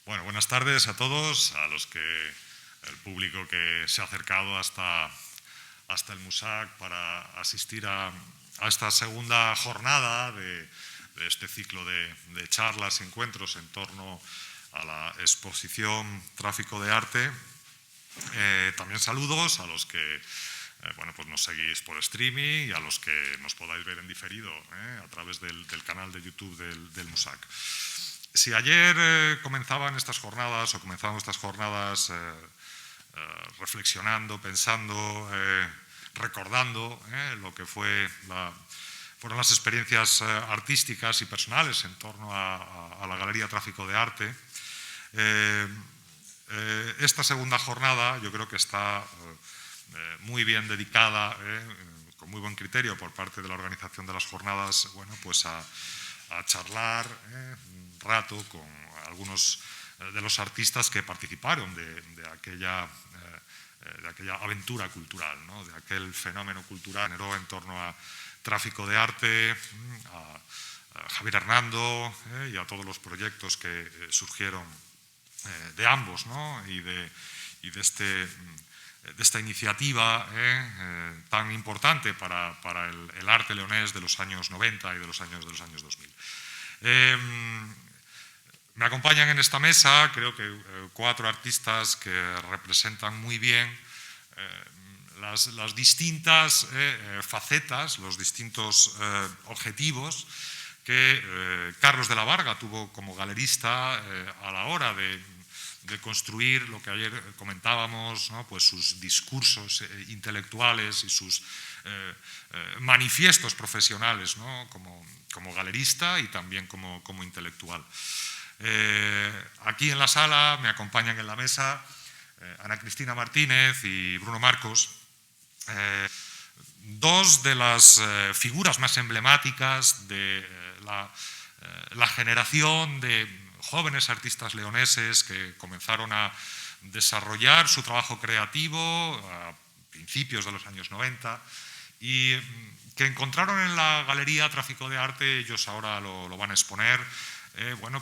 Bueno, buenas tardes a todos, el público que se ha acercado hasta el MUSAC para asistir a esta segunda jornada de este ciclo de charlas y encuentros en torno a la exposición Tráfico de Arte. También saludos a los que pues nos seguís por streaming y a los que nos podáis ver en diferido a través del canal de YouTube del MUSAC. Si ayer comenzábamos estas jornadas reflexionando, pensando, recordando lo que fueron las experiencias artísticas y personales en torno a la Galería Tráfico de Arte, esta segunda jornada yo creo que está muy bien dedicada, con muy buen criterio por parte de la organización de las jornadas, pues a charlar un rato con algunos de los artistas que participaron de aquella aventura cultural, ¿no? De aquel fenómeno cultural que generó en torno a Tráfico de Arte, a Javier Hernando y a todos los proyectos que surgieron de ambos, ¿no? y de esta iniciativa tan importante para el arte leonés de los años 90 y de los años 2000. Me acompañan en esta mesa, creo que 4 artistas que representan muy bien las distintas facetas, los distintos objetivos que Carlos de la Varga tuvo como galerista a la hora de construir lo que ayer comentábamos, ¿no? Pues sus discursos intelectuales y sus manifiestos profesionales, ¿no? como galerista y también como intelectual. Aquí en la sala me acompañan en la mesa Ana Cristina Martínez y Bruno Marcos, dos de las figuras más emblemáticas de la generación de jóvenes artistas leoneses que comenzaron a desarrollar su trabajo creativo a principios de los años 90 y que encontraron en la Galería Tráfico de Arte, ellos ahora lo van a exponer,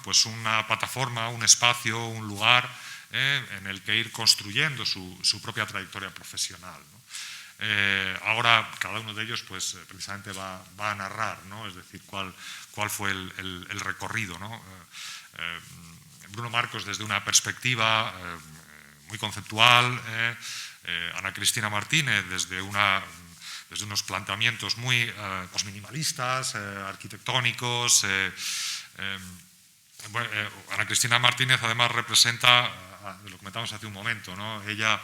pues una plataforma, un espacio, un lugar en el que ir construyendo su propia trayectoria profesional, ¿no? Ahora cada uno de ellos pues precisamente va a narrar, ¿no? Es decir, cuál fue el recorrido, ¿no? Bruno Marcos desde una perspectiva muy conceptual, Ana Cristina Martínez desde unos planteamientos muy minimalistas, arquitectónicos. Ana Cristina Martínez además representa, lo comentamos hace un momento, ¿no? Ella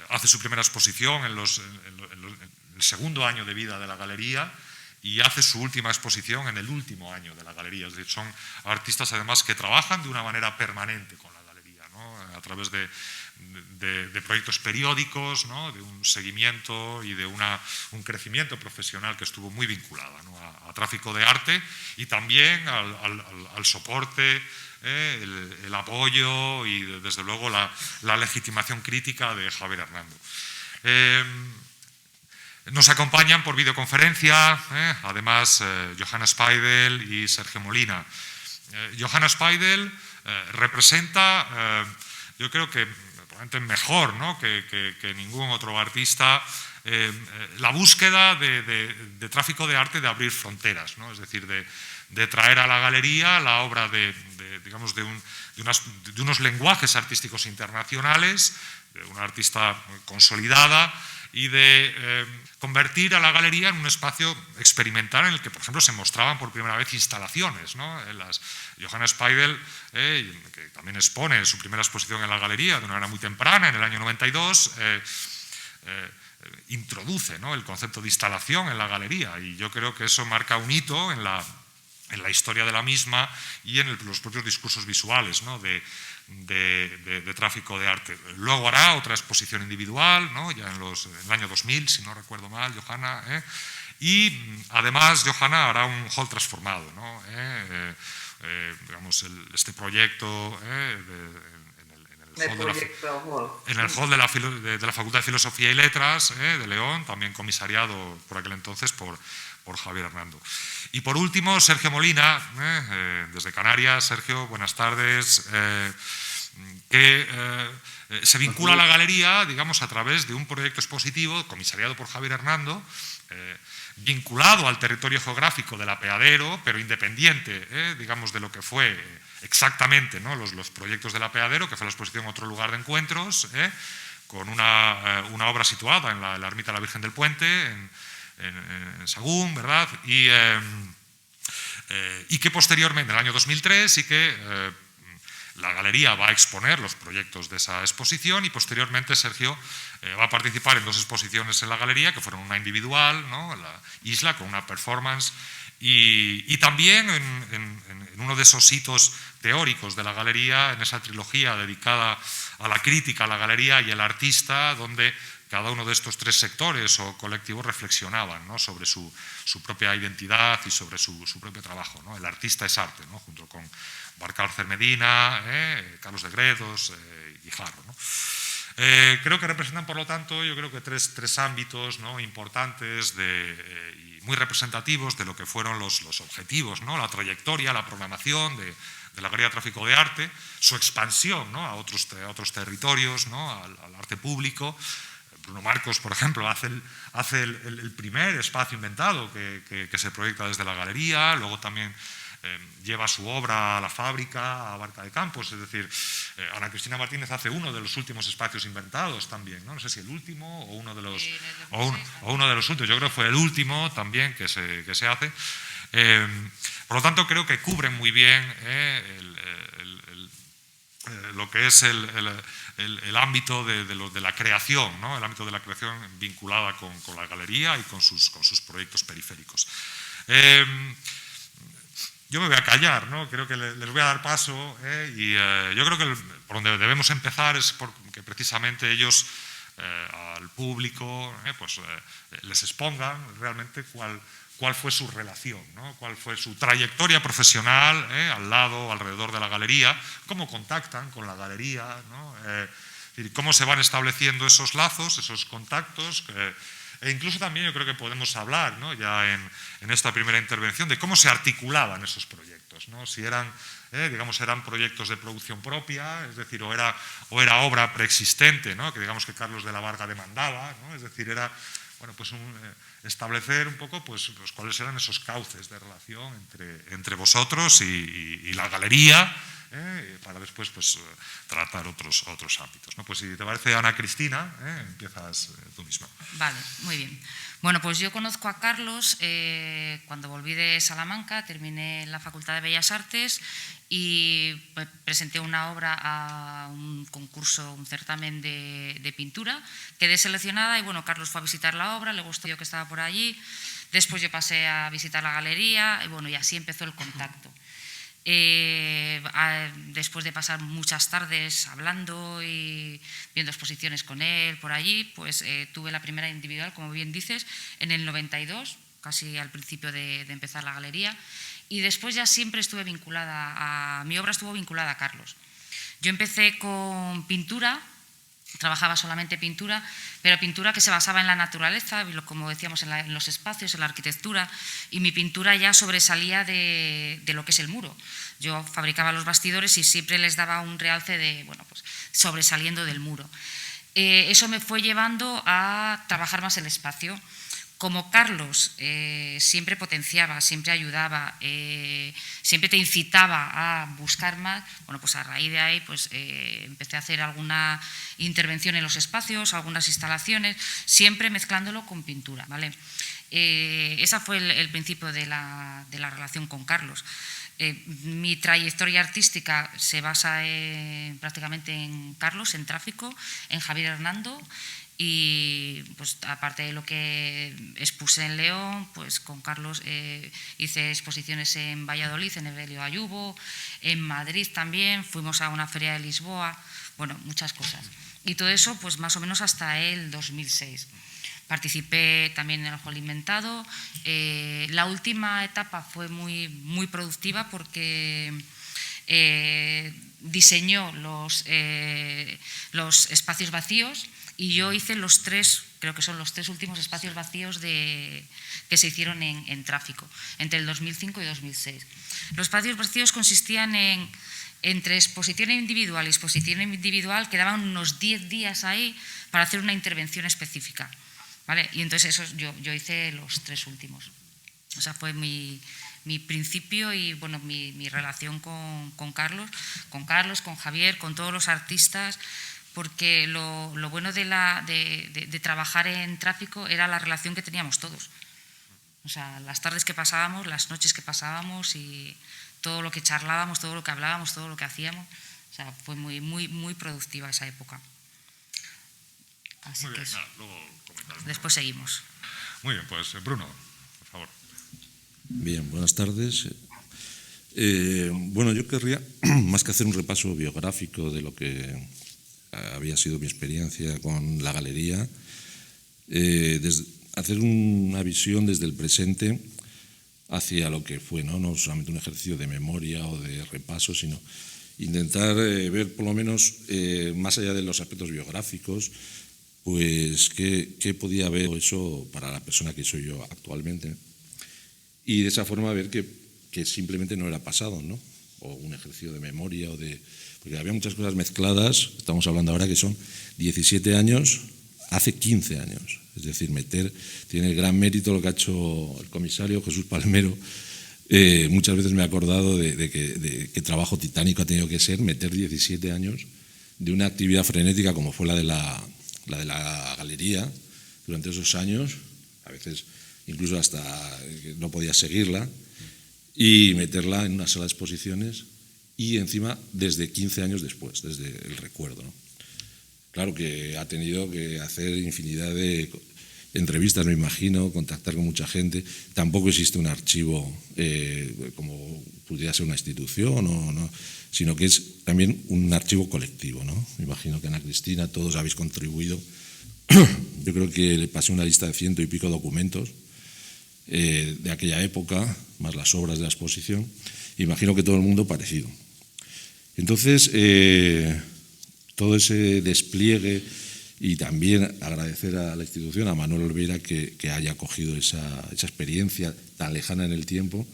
hace su primera exposición en el segundo año de vida de la galería y hace su última exposición en el último año de la galería. Es decir, son artistas además que trabajan de una manera permanente con la galería, ¿no? A través de proyectos periódicos, ¿no? De un seguimiento y de un crecimiento profesional que estuvo muy vinculada, ¿no? a Tráfico de Arte y también al soporte, el apoyo y desde luego la legitimación crítica de Javier Hernando. Nos acompañan por videoconferencia, además, Johanna Speidel y Sergio Molina. Johanna Speidel representa, yo creo que probablemente mejor, ¿no? que ningún otro artista, la búsqueda de Tráfico de Arte de abrir fronteras, ¿no? Es decir, de traer a la galería la obra de unos lenguajes artísticos internacionales, de una artista consolidada, y de convertir a la galería en un espacio experimental en el que, por ejemplo, se mostraban por primera vez instalaciones, ¿no? Johanna Speidel, que también expone su primera exposición en la galería de una manera muy temprana, en el año 92, introduce, ¿no? el concepto de instalación en la galería, y yo creo que eso marca un hito en la historia de la misma y en los propios discursos visuales, ¿no? de Tráfico de Arte. Luego hará otra exposición individual, ¿no? Ya en el año 2000, si no recuerdo mal, Johanna, y además Johanna hará un hall transformado, ¿no? Digamos, este proyecto en en el hall de la Facultad de Filosofía y Letras de León, también comisariado por aquel entonces por Javier Hernando. Y por último, Sergio Molina, desde Canarias. Sergio, buenas tardes. Que se vincula a la galería, digamos, a través de un proyecto expositivo comisariado por Javier Hernando, vinculado al territorio geográfico del Apeadero, pero independiente, digamos, de lo que fue exactamente, ¿no?, los proyectos del Apeadero, que fue la exposición Otro lugar de encuentros, con una obra situada en la ermita de la Virgen del Puente, en Sagún, ¿verdad? Y que posteriormente, en el año 2003, sí que la galería va a exponer los proyectos de esa exposición, y posteriormente Sergio va a participar en 2 exposiciones en la galería, que fueron una individual, ¿no?, en la Isla, con una performance, y también en uno de esos hitos teóricos de la galería, en esa trilogía dedicada a la crítica, a la galería y el artista, donde cada uno de estos 3 sectores o colectivos reflexionaban, ¿no?, sobre su propia identidad y sobre su propio trabajo, ¿no? El artista es arte, ¿no?, junto con Barcárcel Medina, Carlos de Gredos y Jarro, ¿no? Creo que representan, por lo tanto, yo creo que tres ámbitos, ¿no?, importantes y muy representativos de lo que fueron los objetivos, ¿no?, la trayectoria, la programación de la Galería de Tráfico de Arte, su expansión, ¿no?, a otros territorios, ¿no?, al arte público. Bruno Marcos, por ejemplo, hace el primer espacio inventado que se proyecta desde la galería. Luego también lleva su obra a la fábrica, a Barca de Campos. Es decir, Ana Cristina Martínez hace uno de los últimos espacios inventados también, ¿no? No sé si el último o uno de los, uno de los últimos. Yo creo que fue el último también que se hace. Por lo tanto, creo que cubren muy bien lo que es el ámbito de la creación, ¿no?, el ámbito de la creación vinculada con la galería y con sus proyectos periféricos. Yo me voy a callar, ¿no? Creo que les voy a dar paso, y yo creo que por donde debemos empezar es porque precisamente ellos al público les expongan realmente cuál fue su relación, ¿no?, cuál fue su trayectoria profesional al lado, alrededor de la galería, cómo contactan con la galería, ¿no? Cómo se van estableciendo esos lazos, esos contactos. E incluso también yo creo que podemos hablar, ¿no?, ya en esta primera intervención, de cómo se articulaban esos proyectos, ¿no? Si eran, digamos, eran proyectos de producción propia, es decir, o era obra preexistente, ¿no?, que digamos que Carlos de la Varga demandaba, ¿no? Es decir, era, bueno, pues establecer un poco pues cuáles eran esos cauces de relación entre vosotros y la galería, para después pues tratar otros ámbitos, ¿no? Pues si te parece, Ana Cristina, empiezas tú misma. Vale, muy bien. Bueno, pues yo conozco a Carlos cuando volví de Salamanca, terminé la Facultad de Bellas Artes y presenté una obra a un concurso, un certamen de pintura. Quedé seleccionada y bueno, Carlos fue a visitar la obra, le gustó yo que estaba por allí. Después yo pasé a visitar la galería y bueno, y así empezó el contacto. Después de pasar muchas tardes hablando y viendo exposiciones con él por allí, pues tuve la primera individual, como bien dices, en el 92, casi al principio de empezar la galería, y después ya siempre estuve vinculada mi obra estuvo vinculada a Carlos. Yo empecé con pintura, trabajaba solamente pintura, pero pintura que se basaba en la naturaleza, como decíamos, en los espacios, en la arquitectura, y mi pintura ya sobresalía de lo que es el muro. Yo fabricaba los bastidores y siempre les daba un realce de, bueno, pues sobresaliendo del muro. Eso me fue llevando a trabajar más el espacio. Como Carlos siempre potenciaba, siempre ayudaba, siempre te incitaba a buscar más, bueno, pues a raíz de ahí pues, empecé a hacer alguna intervención en los espacios, algunas instalaciones, siempre mezclándolo con pintura, ¿vale? Ese fue el principio de la relación con Carlos. Mi trayectoria artística se basa prácticamente en Carlos, en Tráfico, en Javier Hernando. Y pues aparte de lo que expuse en León, pues con Carlos hice exposiciones en Valladolid, en Evelio Ayubo, en Madrid también, fuimos a una feria de Lisboa, bueno, muchas cosas. Y todo eso pues más o menos hasta el 2006. Participé también en el Ojo Inventado. La última etapa fue muy productiva porque diseñó los espacios vacíos y yo hice los 3, creo que son los 3 últimos espacios vacíos que se hicieron en tráfico, entre el 2005 y 2006. Los espacios vacíos consistían entre exposición individual y exposición individual, quedaban unos 10 días ahí para hacer una intervención específica, ¿vale? Y entonces eso yo hice los 3 últimos. O sea, fue mi principio y bueno, mi relación con Carlos, con Javier, con todos los artistas, porque lo bueno de trabajar en tráfico era la relación que teníamos todos. O sea, las tardes que pasábamos, las noches que pasábamos y todo lo que charlábamos, todo lo que hablábamos, todo lo que hacíamos. O sea, fue muy productiva esa época. Así muy bien, que nada, luego comentamos. Después seguimos. Muy bien, pues Bruno, por favor. Bien, buenas tardes. Bueno, yo querría, más que hacer un repaso biográfico de lo que había sido mi experiencia con la galería, hacer una visión desde el presente hacia lo que fue, no solamente un ejercicio de memoria o de repaso, sino intentar ver por lo menos, más allá de los aspectos biográficos, pues qué podía haber eso para la persona que soy yo actualmente. Y de esa forma ver que simplemente no era pasado, ¿no? O un ejercicio de memoria, porque había muchas cosas mezcladas. Estamos hablando ahora que son 17 años, hace 15 años. Es decir, tiene el gran mérito lo que ha hecho el comisario Jesús Palmero. Muchas veces me he acordado de qué trabajo titánico ha tenido que ser meter 17 años de una actividad frenética como fue la de la galería durante esos años, a veces incluso hasta no podía seguirla, y meterla en una sala de exposiciones y encima desde 15 años después, desde el recuerdo, ¿no? Claro que ha tenido que hacer infinidad de entrevistas, me imagino, contactar con mucha gente. Tampoco existe un archivo como pudiera ser una institución, sino que es también un archivo colectivo, ¿no? Me imagino que Ana Cristina, todos habéis contribuido. Yo creo que le pasé una lista de 100 y pico documentos de aquella época, más las obras de la exposición. Imagino que todo el mundo parecido. Entonces, todo ese despliegue, y también agradecer a la institución, a Manuel Olvera, que haya cogido esa experiencia tan lejana en el tiempo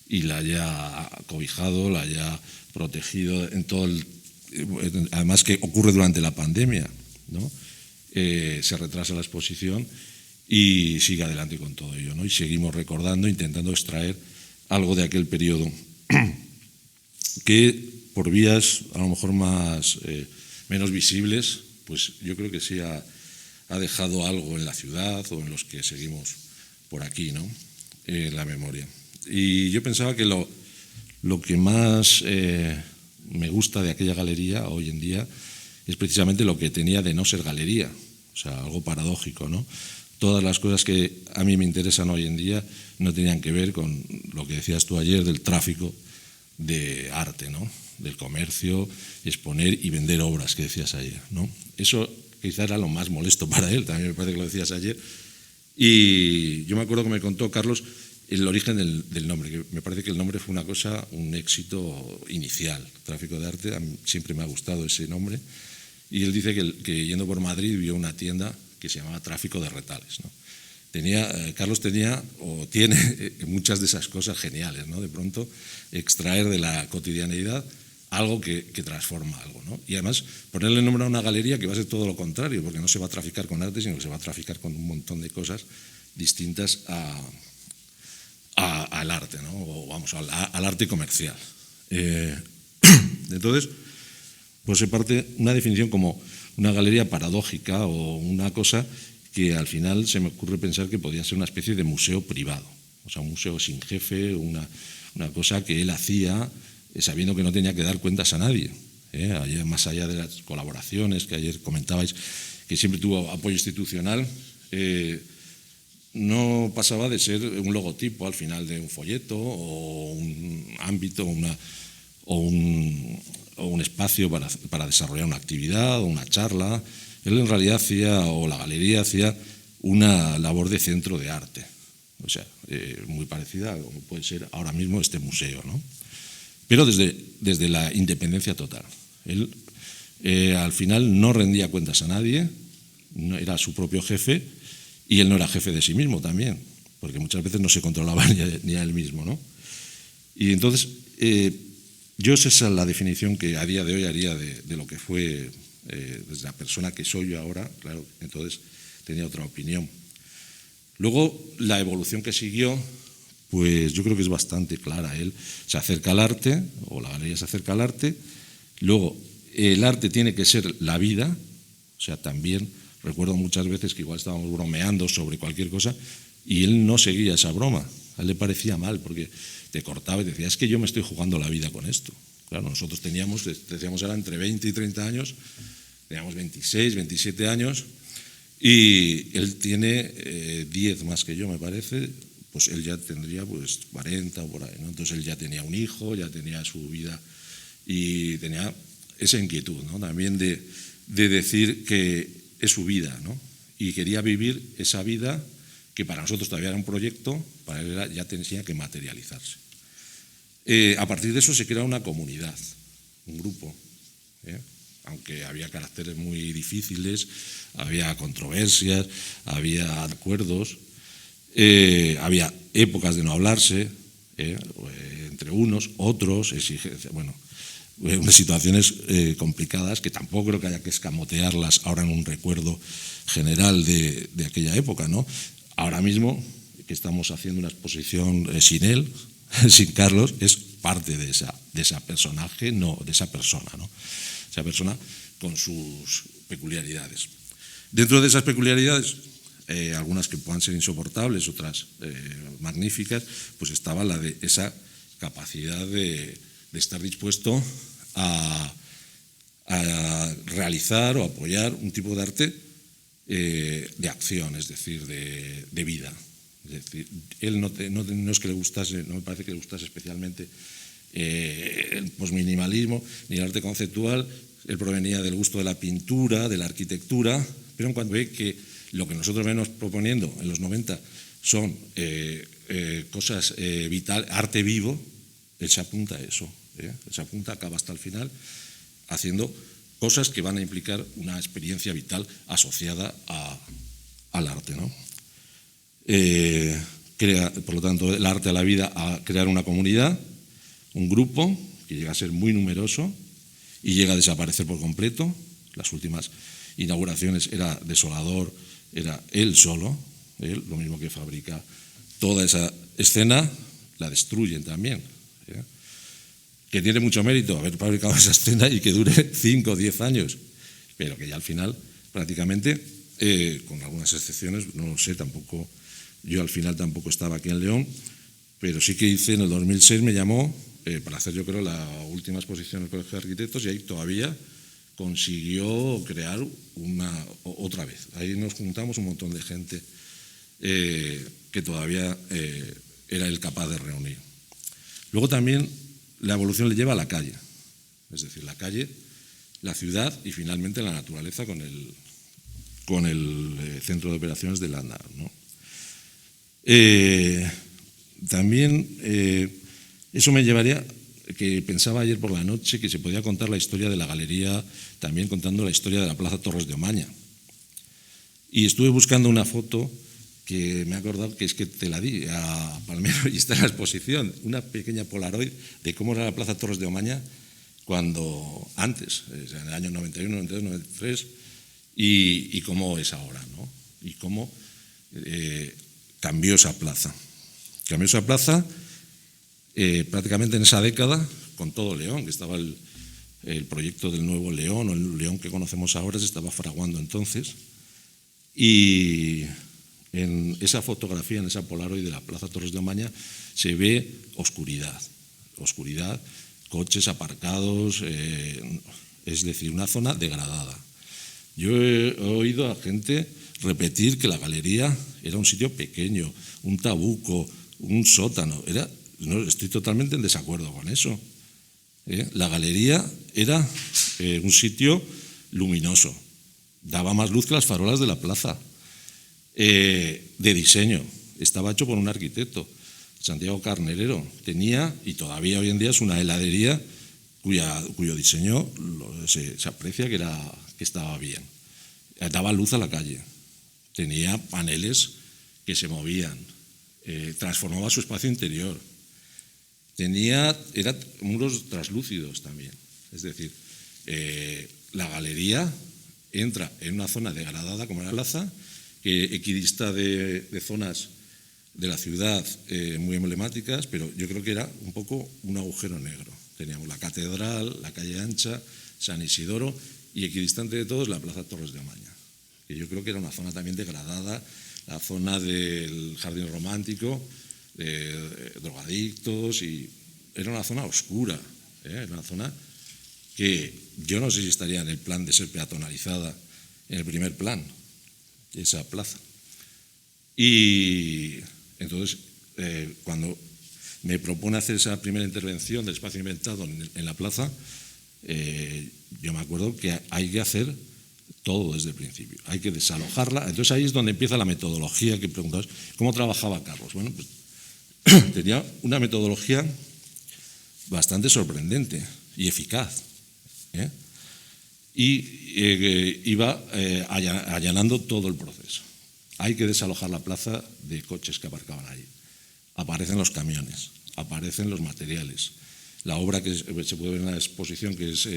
y la haya cobijado, la haya protegido en todo además que ocurre durante la pandemia, ¿no? Se retrasa la exposición y sigue adelante con todo ello, ¿no? Y seguimos recordando, intentando extraer algo de aquel periodo que por vías a lo mejor menos visibles, pues yo creo que sí ha dejado algo en la ciudad o en los que seguimos por aquí, ¿no? La memoria. Y yo pensaba que lo que más me gusta de aquella galería hoy en día es precisamente lo que tenía de no ser galería, o sea, algo paradójico, ¿no? Todas las cosas que a mí me interesan hoy en día no tenían que ver con lo que decías tú ayer del tráfico de arte, ¿no? Del comercio, exponer y vender obras, que decías ayer, ¿no? Eso quizá era lo más molesto para él, también me parece que lo decías ayer. Y yo me acuerdo que me contó Carlos el origen del nombre, que me parece que el nombre fue un éxito inicial, tráfico de arte. A mí siempre me ha gustado ese nombre. Y él dice que yendo por Madrid vio una tienda que se llamaba Tráfico de Retales, ¿no? Carlos tenía o tiene muchas de esas cosas geniales, ¿no? De pronto extraer de la cotidianeidad algo que transforma algo, ¿no? Y además ponerle nombre a una galería que va a ser todo lo contrario, porque no se va a traficar con arte, sino que se va a traficar con un montón de cosas distintas al arte, ¿no? O vamos, al arte comercial. Entonces, pues se parte una definición como una galería paradójica o una cosa que al final se me ocurre pensar que podía ser una especie de museo privado, o sea, un museo sin jefe, una cosa que él hacía sabiendo que no tenía que dar cuentas a nadie, más allá de las colaboraciones que ayer comentabais, que siempre tuvo apoyo institucional, no pasaba de ser un logotipo al final de un folleto o un ámbito o un espacio para desarrollar una actividad o una charla. Él en realidad o la galería hacía una labor de centro de arte, o sea, muy parecida a como puede ser ahora mismo este museo, ¿no? pero desde la independencia total. Él al final no rendía cuentas a nadie, no, era su propio jefe, y él no era jefe de sí mismo también, porque muchas veces no se controlaba ni a él mismo, ¿no? Y entonces, yo esa es la definición que a día de hoy haría de lo que fue desde la persona que soy yo ahora. Claro, entonces tenía otra opinión. Luego, la evolución que siguió, pues yo creo que es bastante clara. Él se acerca al arte, o la galería se acerca al arte. Luego, el arte tiene que ser la vida, o sea, también recuerdo muchas veces que igual estábamos bromeando sobre cualquier cosa y él no seguía esa broma. A él le parecía mal porque te cortaba y decía, es que yo me estoy jugando la vida con esto. Claro, nosotros decíamos era entre 20 y 30 años, teníamos 26, 27 años, y él tiene 10 más que yo, me parece, pues él ya tendría pues 40 o por ahí, ¿no? Entonces él ya tenía un hijo, ya tenía su vida y tenía esa inquietud, ¿no? También de decir que es su vida, ¿no? Y quería vivir esa vida que para nosotros todavía era un proyecto, para él ya tenía que materializarse. A partir de eso se crea una comunidad, un grupo, aunque había caracteres muy difíciles, había controversias, había acuerdos, había épocas de no hablarse entre unos, otros, exigencias, bueno, unas situaciones complicadas que tampoco creo que haya que escamotearlas ahora en un recuerdo general de aquella época, ¿no? Ahora mismo que estamos haciendo una exposición sin él, sin Carlos, es parte de esa personaje, no de esa persona, ¿no? Esa persona con sus peculiaridades. Dentro de esas peculiaridades, algunas que puedan ser insoportables, otras magníficas, pues estaba la de esa capacidad de estar dispuesto a realizar o apoyar un tipo de arte de acción, es decir, de vida. Es decir, él no es que le gustase, no me parece que le gustase especialmente el posminimalismo ni el arte conceptual. Él provenía del gusto de la pintura, de la arquitectura, pero en cuanto ve que lo que nosotros venimos proponiendo en los 90 son cosas vital, arte vivo, él se apunta a eso, se apunta, acaba hasta el final haciendo cosas que van a implicar una experiencia vital asociada al arte, ¿no? Crea, por lo tanto, el arte a la vida a crear una comunidad, un grupo que llega a ser muy numeroso y llega a desaparecer por completo. Las últimas inauguraciones era desolador, era él solo, él, lo mismo que fabrica toda esa escena, la destruyen también. Que tiene mucho mérito haber fabricado esa escena y que dure 5 o 10 años, pero que ya al final prácticamente, con algunas excepciones, no lo sé, tampoco, yo al final tampoco estaba aquí en León, pero sí que hice en el 2006, me llamó para hacer yo creo la última exposición en el Colegio de Arquitectos y ahí todavía consiguió crear otra vez. Ahí nos juntamos un montón de gente que todavía era él capaz de reunir. Luego también la evolución le lleva a la calle, es decir, la calle, la ciudad y finalmente la naturaleza con el centro de operaciones de Landau, ¿no? También eso me llevaría, que pensaba ayer por la noche, que se podía contar la historia de la galería, también contando la historia de la Plaza Torres de Omaña. Y estuve buscando una foto que me he acordado que es que te la di a Palmero y está en la exposición, una pequeña polaroid de cómo era la Plaza Torres de Omaña cuando antes, en el año 91, 92, 93, y cómo es ahora, ¿no? Y cómo cambió esa plaza. Cambió esa plaza prácticamente en esa década con todo León, que estaba el proyecto del nuevo León, o el León que conocemos ahora, se estaba fraguando entonces. Y en esa fotografía, en esa polaroid de la Plaza Torres de Omaña, se ve oscuridad, coches aparcados, es decir, una zona degradada. Yo he oído a gente repetir que la galería era un sitio pequeño, un tabuco, un sótano. Estoy totalmente en desacuerdo con eso. La galería era un sitio luminoso, daba más luz que las farolas de la plaza. De diseño, estaba hecho por un arquitecto, Santiago Carnerero. Tenía, y todavía hoy en día es una heladería cuyo diseño se aprecia que estaba bien. Daba luz a la calle, tenía paneles que se movían, transformaba su espacio interior, eran muros translúcidos también. Es decir, la galería entra en una zona degradada como la plaza, que equidista de zonas de la ciudad muy emblemáticas, pero yo creo que era un poco un agujero negro. Teníamos la catedral, la calle Ancha, San Isidoro y equidistante de todos la plaza Torres de Amaña, que yo creo que era una zona también degradada, la zona del jardín romántico, de drogadictos, y era una zona oscura, era una zona que yo no sé si estaría en el plan de ser peatonalizada en el primer plan, esa plaza. Y entonces, cuando me propone hacer esa primera intervención del espacio inventado en la plaza, yo me acuerdo que hay que hacer todo desde el principio, hay que desalojarla. Entonces ahí es donde empieza la metodología que preguntabas. ¿Cómo trabajaba Carlos? Bueno, pues tenía una metodología bastante sorprendente y eficaz, y iba allanando todo el proceso. Hay que desalojar la plaza de coches que aparcaban ahí. Aparecen los camiones, aparecen los materiales. La obra que se puede ver en la exposición, que es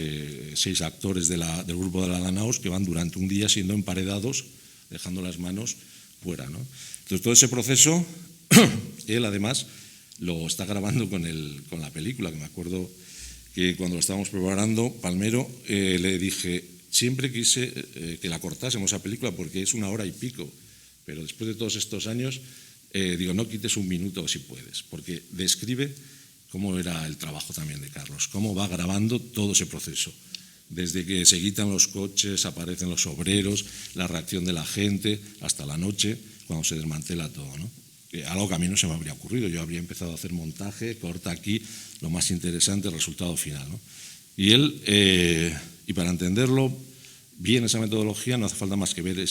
6 actores del grupo de la Danaos, que van durante un día siendo emparedados, dejando las manos fuera, ¿no? Entonces, todo ese proceso, él además lo está grabando con la película, que me acuerdo que cuando lo estábamos preparando, Palmero, le dije, siempre quise que la cortásemos esa película porque es 1 hora y pico, pero después de todos estos años, digo, no quites 1 minuto si puedes, porque describe cómo era el trabajo también de Carlos, cómo va grabando todo ese proceso. Desde que se quitan los coches, aparecen los obreros, la reacción de la gente, hasta la noche, cuando se desmantela todo, ¿no? Algo que a mí no se me habría ocurrido. Yo habría empezado a hacer montaje, corta aquí, lo más interesante, el resultado final, ¿no? Y él, y para entenderlo bien esa metodología, no hace falta más que ver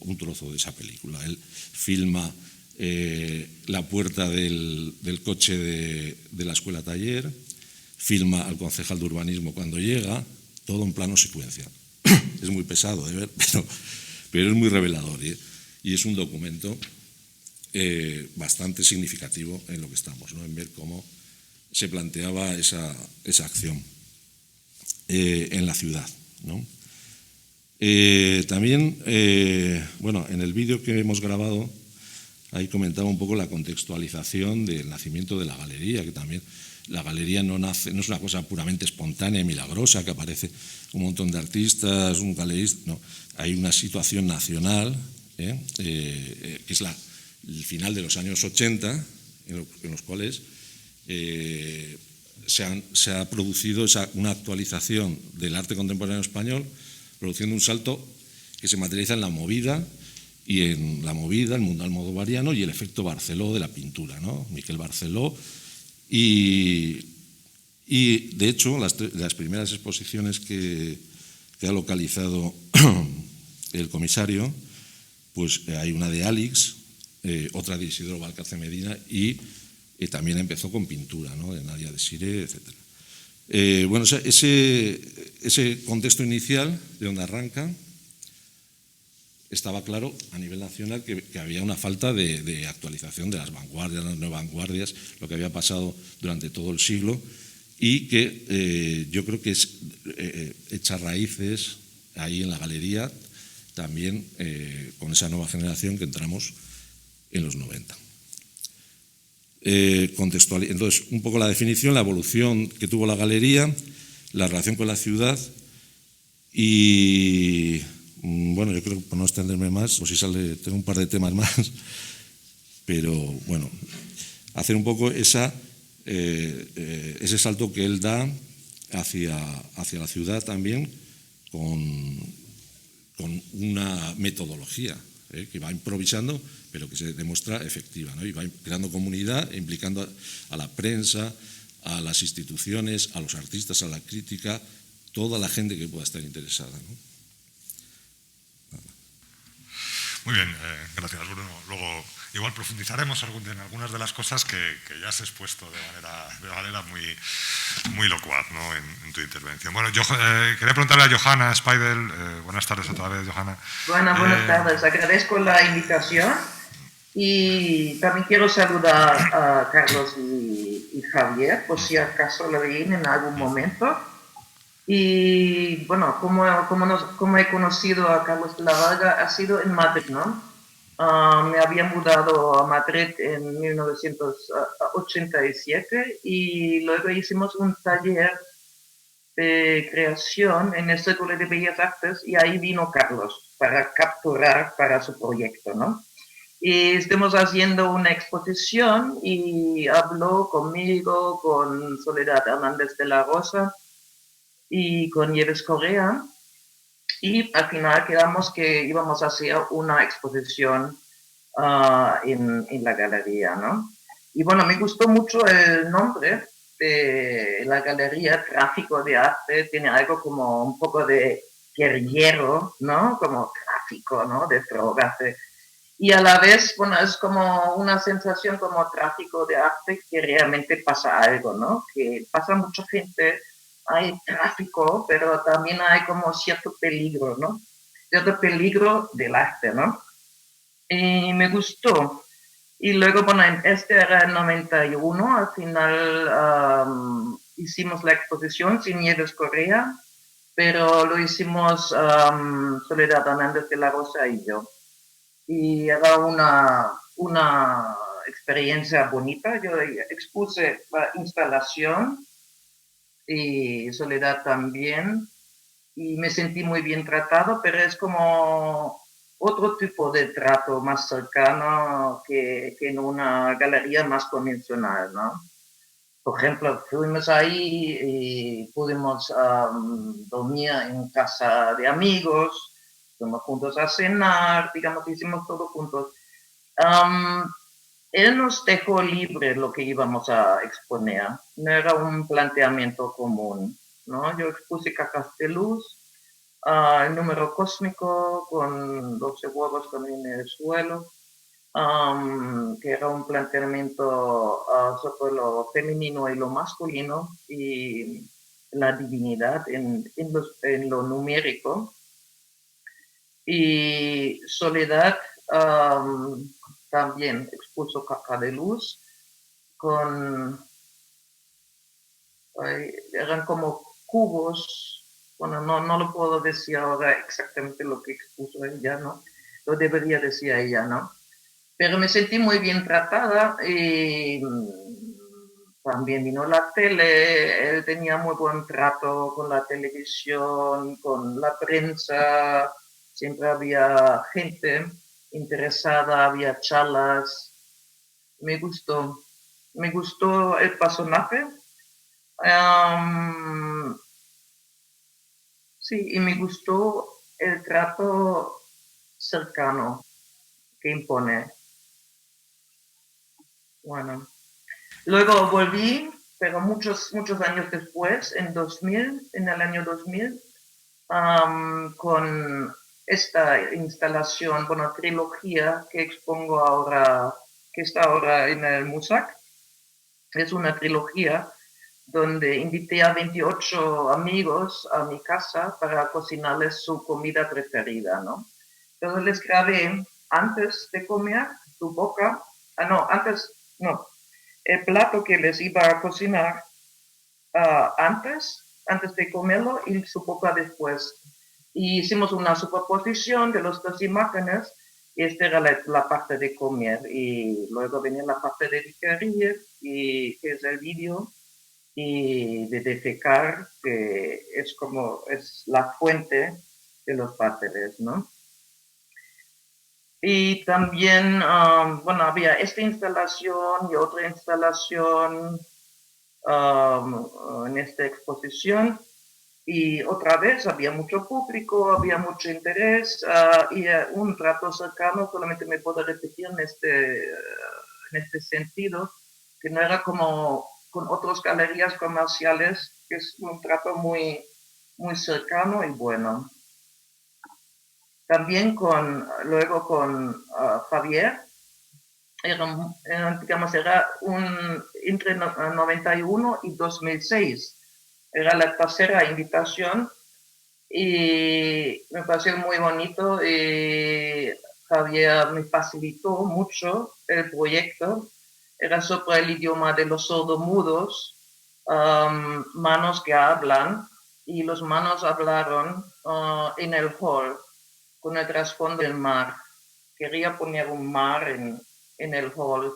un trozo de esa película. Él filma la puerta del coche de la escuela taller, filma al concejal de urbanismo cuando llega, todo en plano secuencia. Es muy pesado de ver, pero es muy revelador, y es un documento bastante significativo en lo que estamos, ¿no? En ver cómo se planteaba esa acción en la ciudad, ¿no? También, bueno, en el vídeo que hemos grabado, ahí comentaba un poco la contextualización del nacimiento de la galería, que también la galería no es una cosa puramente espontánea y milagrosa, que aparece un montón de artistas, un galerista, no, hay una situación nacional, que es el final de los años 80, en los cuales se ha producido una actualización del arte contemporáneo español, produciendo un salto que se materializa en la movida, y en la movida, el mundo almodovariano y el efecto Barceló de la pintura, ¿no? Miquel Barceló. Y de hecho, las primeras exposiciones que ha localizado el comisario, pues hay una de Alix, otra de Isidoro Valcarce Medina, y también empezó con pintura, ¿no? De Nadia de Siré, etc. Bueno, ese contexto inicial de donde arranca, estaba claro a nivel nacional que había una falta de actualización de las vanguardias, las nuevas vanguardias, lo que había pasado durante todo el siglo, y que yo creo que es echar raíces ahí en la galería también con esa nueva generación que entramos en los 90. Entonces, un poco la definición, la evolución que tuvo la galería, la relación con la ciudad y, bueno, yo creo que por no extenderme más, o si sale, tengo un par de temas más, pero bueno, hacer un poco ese salto que él da hacia la ciudad también con una metodología que va improvisando, pero que se demuestra efectiva, ¿no? Y va creando comunidad, implicando a la prensa, a las instituciones, a los artistas, a la crítica, toda la gente que pueda estar interesada, ¿no? Muy bien, gracias, Bruno. Luego igual profundizaremos en algunas de las cosas que ya has expuesto de manera muy, muy locuaz, ¿no? en tu intervención. Bueno, yo quería preguntarle a Johanna Speidel, buenas tardes otra vez, Johanna. Buenas tardes, agradezco la invitación y también quiero saludar a Carlos y Javier, por si acaso lo ven en algún momento. Y bueno, como he conocido a Carlos de la Varga, ha sido en Madrid, ¿no? Me había mudado a Madrid en 1987 y luego hicimos un taller de creación en el Círculo de Bellas Artes y ahí vino Carlos para capturar para su proyecto, ¿no? Y estamos haciendo una exposición y habló conmigo, con Soledad Hernández de la Rosa y con Nieves Correa. Y al final quedamos que íbamos a hacer una exposición en la galería, ¿no? Y bueno, me gustó mucho el nombre de la galería, Tráfico de Arte, tiene algo como un poco de guerrillero, ¿no? Como tráfico, ¿no? De drogas. Y a la vez, bueno, es como una sensación como tráfico de arte que realmente pasa algo, ¿no? Que pasa mucha gente, hay tráfico, pero también hay como cierto peligro, ¿no? Cierto peligro del arte, ¿no? Y me gustó. Y luego, bueno, este era el 91, al final hicimos la exposición sin Nieves Correa, pero lo hicimos Soledad Hernández de la Rosa y yo. Y era una experiencia bonita. Yo expuse la instalación y Soledad también, y me sentí muy bien tratado, pero es como otro tipo de trato más cercano que en una galería más convencional, ¿no? Por ejemplo, fuimos ahí y pudimos dormir en casa de amigos, fuimos juntos a cenar, digamos, hicimos todo juntos. Él nos dejó libre lo que íbamos a exponer, no era un planteamiento común, ¿no? Yo expuse Cajas de Luz, el número cósmico con 12 huevos también en el suelo, que era un planteamiento sobre lo femenino y lo masculino y la divinidad en lo numérico. Y Soledad también expuso Caja de Luz eran como cubos, bueno, no lo puedo decir ahora exactamente lo que expuso ella, ¿no? Lo debería decir ella, ¿no? Pero me sentí muy bien tratada y también vino la tele, él tenía muy buen trato con la televisión, con la prensa, siempre había gente interesada, había charlas, me gustó el personaje. Sí, y me gustó el trato cercano que impone. Bueno, luego volví, pero muchos años después, en el año 2000, con esta instalación, bueno, trilogía que expongo ahora, que está ahora en el MUSAC. Es una trilogía donde invité a 28 amigos a mi casa para cocinarles su comida preferida, ¿no? Entonces les grabé antes de comer su boca, el plato que les iba a cocinar antes de comerlo y su boca después. Y hicimos una superposición de las dos imágenes y esta era la parte de comer y luego venía la parte de digerir y que es el vídeo y de defecar, que es la fuente de los pasteles, ¿no? Y también, bueno, había esta instalación y otra instalación en esta exposición y otra vez había mucho público, había mucho interés y un trato cercano. Solamente me puedo repetir en este sentido, que no era como con otras galerías comerciales, que es un trato muy, muy cercano y bueno. También luego con Javier, era entre 91 y 2006. Era la tercera invitación y me pareció muy bonito. Javier me facilitó mucho el proyecto. Era sobre el idioma de los sordomudos, manos que hablan, y los manos hablaron en el hall con el trasfondo del mar. Quería poner un mar en el hall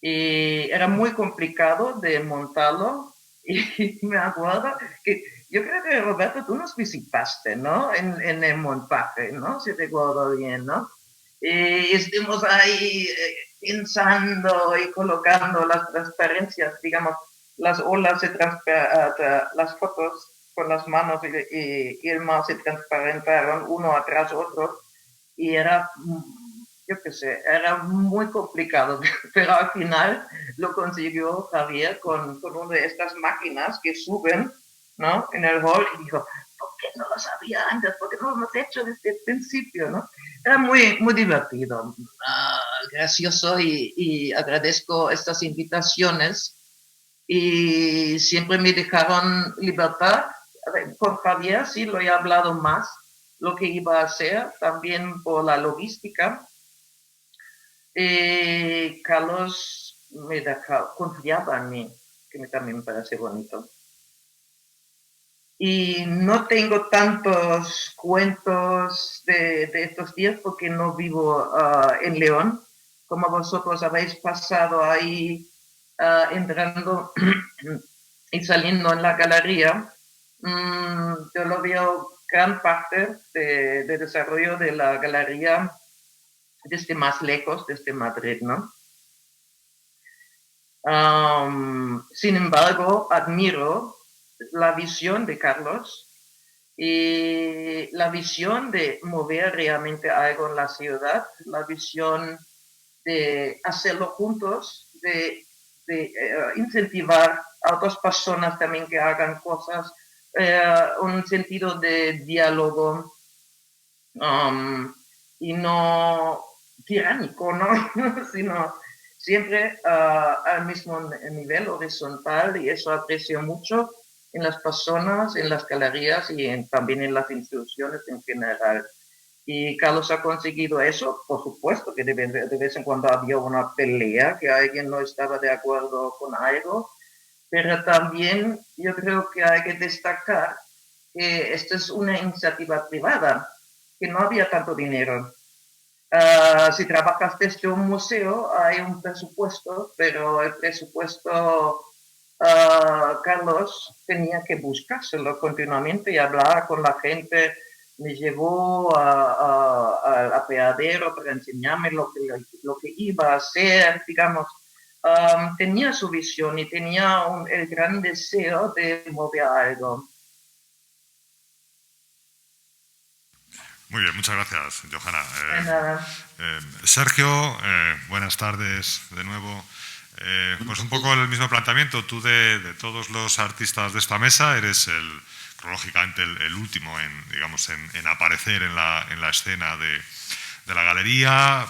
y era muy complicado de montarlo. Y me acuerdo que yo creo que, Roberto, tú nos visitaste, ¿no? En el montaje, ¿no? Si recuerdo bien, ¿no? Y estuvimos ahí pensando y colocando las transparencias, digamos, las olas las fotos con las manos y el mar se transparentaron uno atrás otro y era, yo qué sé, era muy complicado, pero al final lo consiguió Javier con una de estas máquinas que suben, ¿no? En el hall y dijo, ¿por qué no lo sabía antes? ¿Por qué no lo hemos hecho desde el principio, no? Era muy, muy divertido, gracioso y agradezco estas invitaciones y siempre me dejaron libertad. Con Javier sí lo he hablado más, lo que iba a hacer, también por la logística. Carlos confiaba en mí, que también me parece bonito. Y no tengo tantos cuentos de estos días porque no vivo en León, como vosotros habéis pasado ahí entrando y saliendo en la galería. Yo lo veo gran parte de desarrollo de la galería desde más lejos, desde Madrid, ¿no? Sin embargo, admiro la visión de Carlos y la visión de mover realmente algo en la ciudad, la visión de hacerlo juntos, de incentivar a otras personas también que hagan cosas, un sentido de diálogo y no tiránico, ¿no? Sino siempre al mismo nivel horizontal, y eso aprecio mucho en las personas, en las galerías y también en las instituciones en general. Y Carlos ha conseguido eso, por supuesto que de vez en cuando había una pelea, que alguien no estaba de acuerdo con algo, pero también yo creo que hay que destacar que esta es una iniciativa privada, que no había tanto dinero. Si trabajas desde un museo hay un presupuesto, pero el presupuesto Carlos tenía que buscárselo continuamente y hablar con la gente. Me llevó al apeadero para enseñarme lo que iba a hacer, digamos. Tenía su visión y tenía el gran deseo de mover algo. Muy bien, muchas gracias, Johanna. Nada. Sergio, buenas tardes de nuevo. Pues un poco el mismo planteamiento. Tú de todos los artistas de esta mesa eres cronológicamente el último en aparecer en la escena de la galería,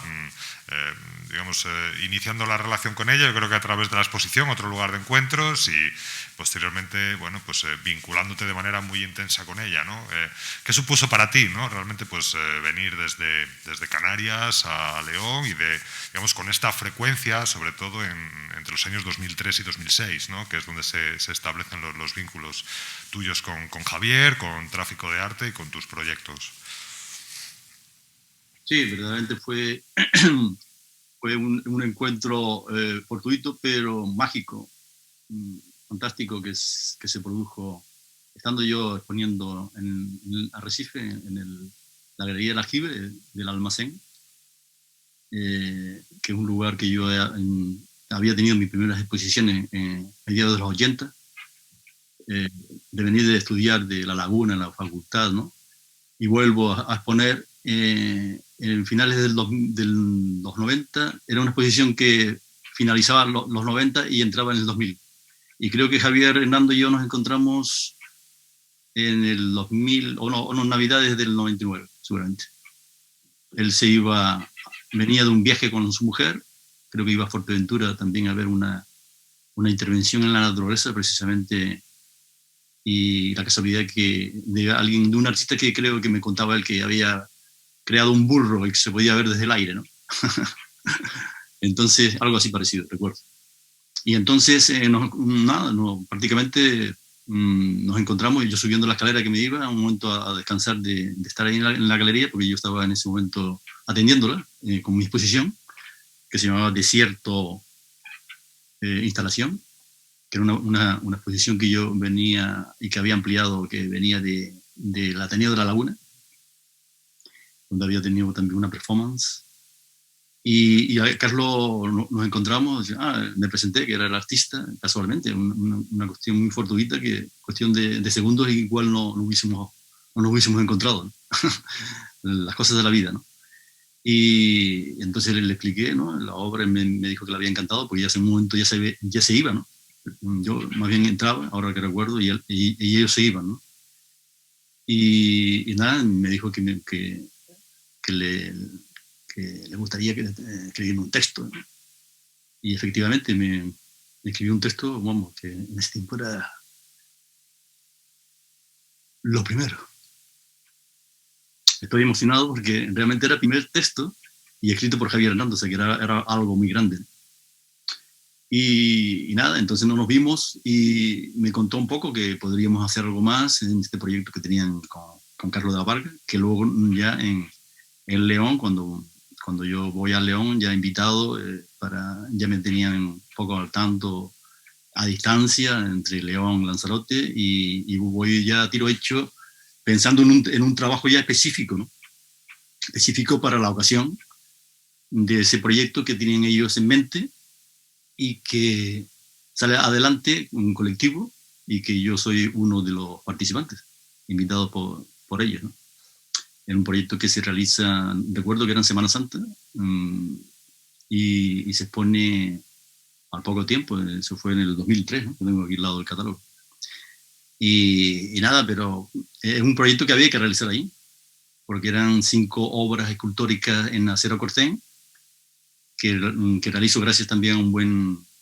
iniciando la relación con ella. Yo creo que a través de la exposición, otro lugar de encuentros, y posteriormente, bueno, pues vinculándote de manera muy intensa con ella, ¿no? ¿Qué supuso para ti, ¿no? Realmente, pues venir desde Canarias a León y con esta frecuencia, sobre todo entre los años 2003 y 2006, ¿no? Que es donde se establecen los vínculos tuyos con Javier, con Tráfico de Arte y con tus proyectos. Sí, verdaderamente fue un encuentro fortuito, pero mágico, fantástico, que se produjo estando yo exponiendo en Arrecife, en la Galería del Aljibe del Almacén, que es un lugar que yo había tenido mis primeras exposiciones en mediados de los 80, de venir de estudiar de La Laguna en la facultad, ¿no? Y vuelvo a exponer en finales de los 90. Era una exposición que finalizaba los 90 y entraba en el 2000. Y creo que Javier Hernando y yo nos encontramos en el 2000, o no, Navidades del 99, seguramente. Él venía de un viaje con su mujer creo que iba a Fuerteventura también a ver una intervención en la naturaleza precisamente, y la casualidad que de un artista que creo que me contaba él que había creado un burro y que se podía ver desde el aire, ¿no? Entonces, algo así parecido, recuerdo. Y entonces, prácticamente nos encontramos, y yo subiendo la escalera que me iba, un momento a descansar de estar ahí en la galería, porque yo estaba en ese momento atendiéndola con mi exposición, que se llamaba Desierto Instalación, que era una exposición que yo venía y que había ampliado, que venía del Ateneo de la Laguna, donde había tenido también una performance. Y a Carlos nos encontramos, me presenté, que era el artista, casualmente, una cuestión muy fortuita, que cuestión de segundos igual no nos hubiésemos encontrado, ¿no? Las cosas de la vida, ¿no? Y entonces le expliqué, ¿no? La obra, me dijo que le había encantado, porque ya hace un momento ya se iba, ¿no? Yo más bien entraba, ahora que recuerdo, y ellos se iban, ¿no? Y nada, me dijo que le gustaría que escribiera un texto, ¿no? Y efectivamente me escribió un texto, vamos, que en ese tiempo era lo primero. Estoy emocionado porque realmente era el primer texto y escrito por Javier Hernández, o sea que era algo muy grande. Y nada, entonces nos vimos y me contó un poco que podríamos hacer algo más en este proyecto que tenían con Carlos de la Varga, que luego ya en León, cuando yo voy a León, ya invitado, ya me tenían un poco al tanto a distancia entre León y Lanzarote, y voy ya a tiro hecho pensando en un trabajo ya específico, ¿no? Específico para la ocasión de ese proyecto que tienen ellos en mente y que sale adelante un colectivo y que yo soy uno de los participantes, invitados por ellos, ¿no? En un proyecto que se realiza, recuerdo que era en Semana Santa, y se expone al poco tiempo, eso fue en el 2003, ¿no? Tengo aquí al lado del catálogo. Y nada, pero es un proyecto que había que realizar ahí, porque eran 5 obras escultóricas en acero corten, que realizo gracias también a un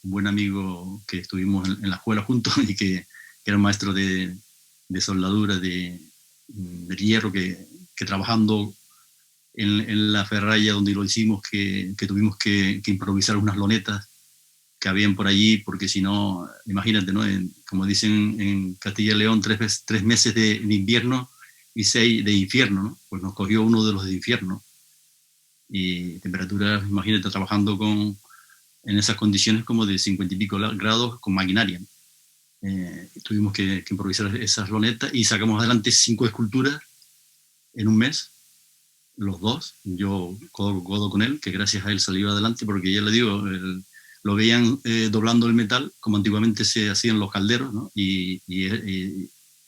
buen amigo que estuvimos en la escuela juntos y que era maestro de soldadura del hierro, que trabajando en la ferralla donde lo hicimos, que tuvimos que improvisar unas lonetas que habían por allí, porque si no, imagínate, ¿no? Como dicen en Castilla y León, 3 meses de invierno y 6 de infierno, ¿no? Pues nos cogió uno de los de infierno. Y temperaturas, imagínate, trabajando en esas condiciones como de 50 y pico grados con maquinaria. Tuvimos que improvisar esas lonetas y sacamos adelante 5 esculturas en un mes, los dos, yo codo a codo con él, que gracias a él salió adelante, porque ya le digo, lo veían doblando el metal, como antiguamente se hacían los calderos, ¿no? Y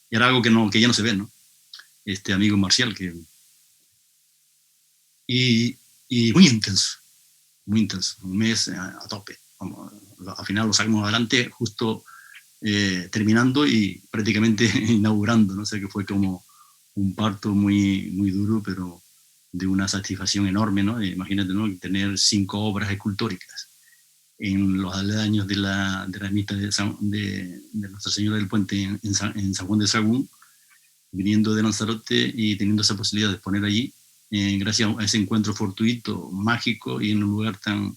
era algo que ya no se ve, ¿no? Este amigo Marcial, y muy intenso, un mes a tope. Al final lo sacamos adelante justo terminando y prácticamente inaugurando, ¿no? O sea que fue como un parto muy, muy duro, pero de una satisfacción enorme, ¿no? Imagínate, ¿no? Tener 5 obras escultóricas en los aledaños de la ermita de Nuestra Señora del Puente en San Juan de Sagún, viniendo de Lanzarote y teniendo esa posibilidad de exponer allí, gracias a ese encuentro fortuito, mágico, y en un lugar tan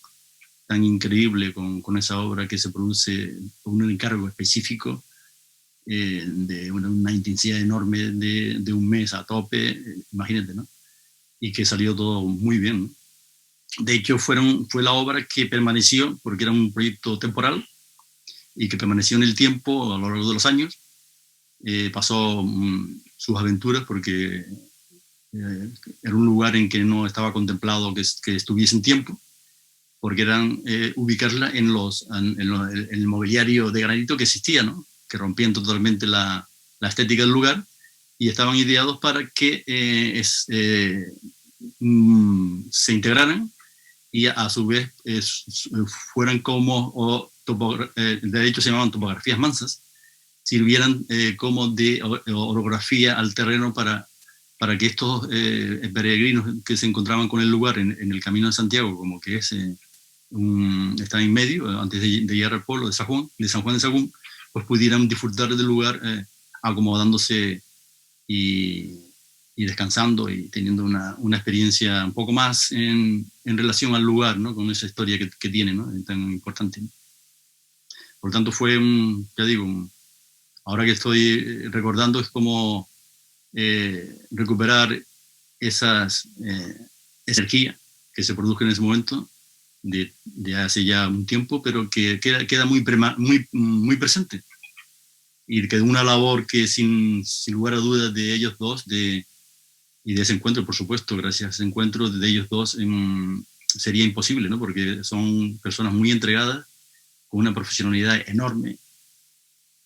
increíble con esa obra que se produce con un encargo específico, de una intensidad enorme de un mes a tope, imagínate, ¿no? Y que salió todo muy bien, ¿no? De hecho, fue la obra que permaneció, porque era un proyecto temporal, y que permaneció en el tiempo a lo largo de los años. Pasó sus aventuras, porque era un lugar en que no estaba contemplado que estuviese en tiempo, porque eran ubicarla en el mobiliario de granito que existía, ¿no? Que rompían totalmente la estética del lugar, y estaban ideados para que se integraran y a su vez fueran como, de hecho se llamaban topografías mansas, sirvieran como de orografía al terreno para que estos peregrinos que se encontraban con el lugar en el Camino de Santiago, como que es están en medio, antes de llegar al pueblo de San Juan de Sagún, pues pudieran disfrutar del lugar acomodándose y descansando y teniendo una experiencia un poco más en relación al lugar, ¿no? Con esa historia que tiene, ¿no? Tan importante, ¿no? Por lo tanto fue ya digo, ahora que estoy recordando es como recuperar esa energía que se produjo en ese momento de hace ya un tiempo, pero que queda muy presente. Y que una labor que sin lugar a dudas de ellos dos, y de ese encuentro, por supuesto, gracias a ese encuentro de ellos dos, sería imposible, ¿no? Porque son personas muy entregadas, con una profesionalidad enorme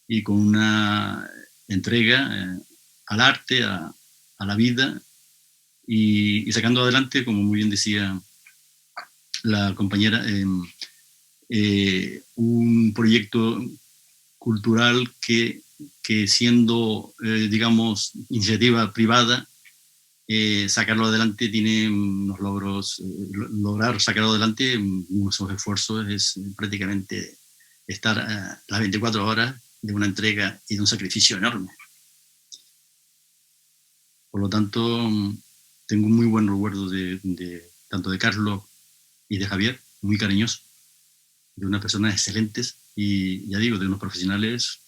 y con una entrega al arte, a la vida, y sacando adelante, como muy bien decía la compañera, un proyecto cultural que siendo, digamos, iniciativa privada, sacarlo adelante tiene unos logros, lograr sacarlo adelante, unos esfuerzos, es prácticamente estar las 24 horas de una entrega y de un sacrificio enorme. Por lo tanto, tengo un muy buen recuerdo tanto de Carlos y de Javier, muy cariñoso, de unas personas excelentes y, ya digo, de unos profesionales